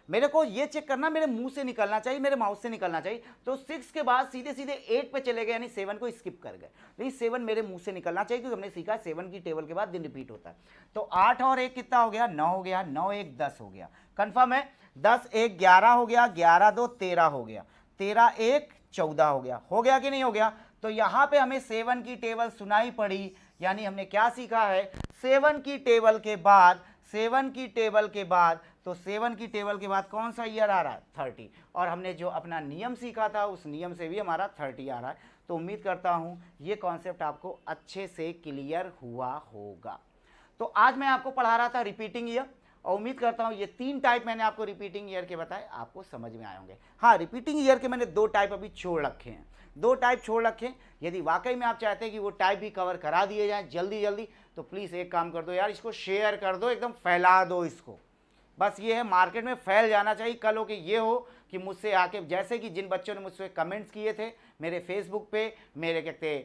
मेरे को ये चेक करना, मेरे मुंह से निकलना चाहिए, मेरे माउस से निकलना चाहिए। तो 6 के बाद सीधे सीधे 8 पे चले गए, यानी 7 को स्किप कर गए, लेकिन 7 मेरे मुंह से निकलना चाहिए, क्योंकि हमने सीखा 7 की टेबल के बाद दिन रिपीट होता है। तो 8 और 1 कितना हो गया, 9 हो गया, 9 1 10 हो गया, कंफर्म है, 10 1 11 हो गया, 11 2 13 हो गया, 13 1 14 हो गया कि नहीं हो गया। तो यहाँ पे हमें 7 की टेबल सुनाई पड़ी, यानी हमने क्या सीखा है, 7 की टेबल के बाद, 7 की टेबल के बाद, तो 7 की टेबल के बाद कौन सा ईयर आ रहा है, 30, और हमने जो अपना नियम सीखा था उस नियम से भी हमारा 30 आ रहा है। तो उम्मीद करता हूँ ये कॉन्सेप्ट आपको अच्छे से क्लियर हुआ होगा। तो आज मैं आपको पढ़ा रहा था रिपीटिंग ईयर, और उम्मीद करता हूँ ये 3 टाइप मैंने आपको रिपीटिंग ईयर के बताए, आपको समझ में आए होंगे। हाँ, रिपीटिंग ईयर के मैंने 2 टाइप अभी छोड़ रखे हैं, 2 टाइप छोड़ रखे हैं। यदि वाकई में आप चाहते हैं कि वो टाइप भी कवर करा दिए जाएं जल्दी जल्दी, तो प्लीज़ एक काम कर दो यार, इसको शेयर कर दो, एकदम फैला दो इसको, बस ये है, मार्केट में फैल जाना चाहिए। कल हो कि ये हो कि मुझसे आके, जैसे कि जिन बच्चों ने मुझसे कमेंट्स किए थे मेरे फेसबुक पे, मेरे कहते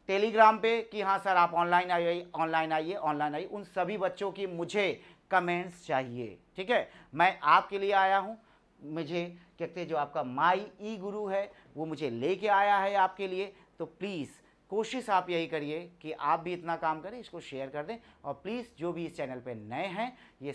टेलीग्राम पे, कि हाँ सर आप ऑनलाइन आइए, ऑनलाइन आइए, ऑनलाइन आइए, उन सभी बच्चों की मुझे कमेंट्स चाहिए, ठीक है। मैं आपके लिए आया हूँ, मुझे कहते हैं जो आपका माई ई गुरु है वो मुझे लेके आया है आपके लिए। तो प्लीज़ कोशिश आप यही करिए कि आप भी इतना काम करें, इसको शेयर कर दें, और प्लीज़ जो भी इस चैनल पे नए हैं ये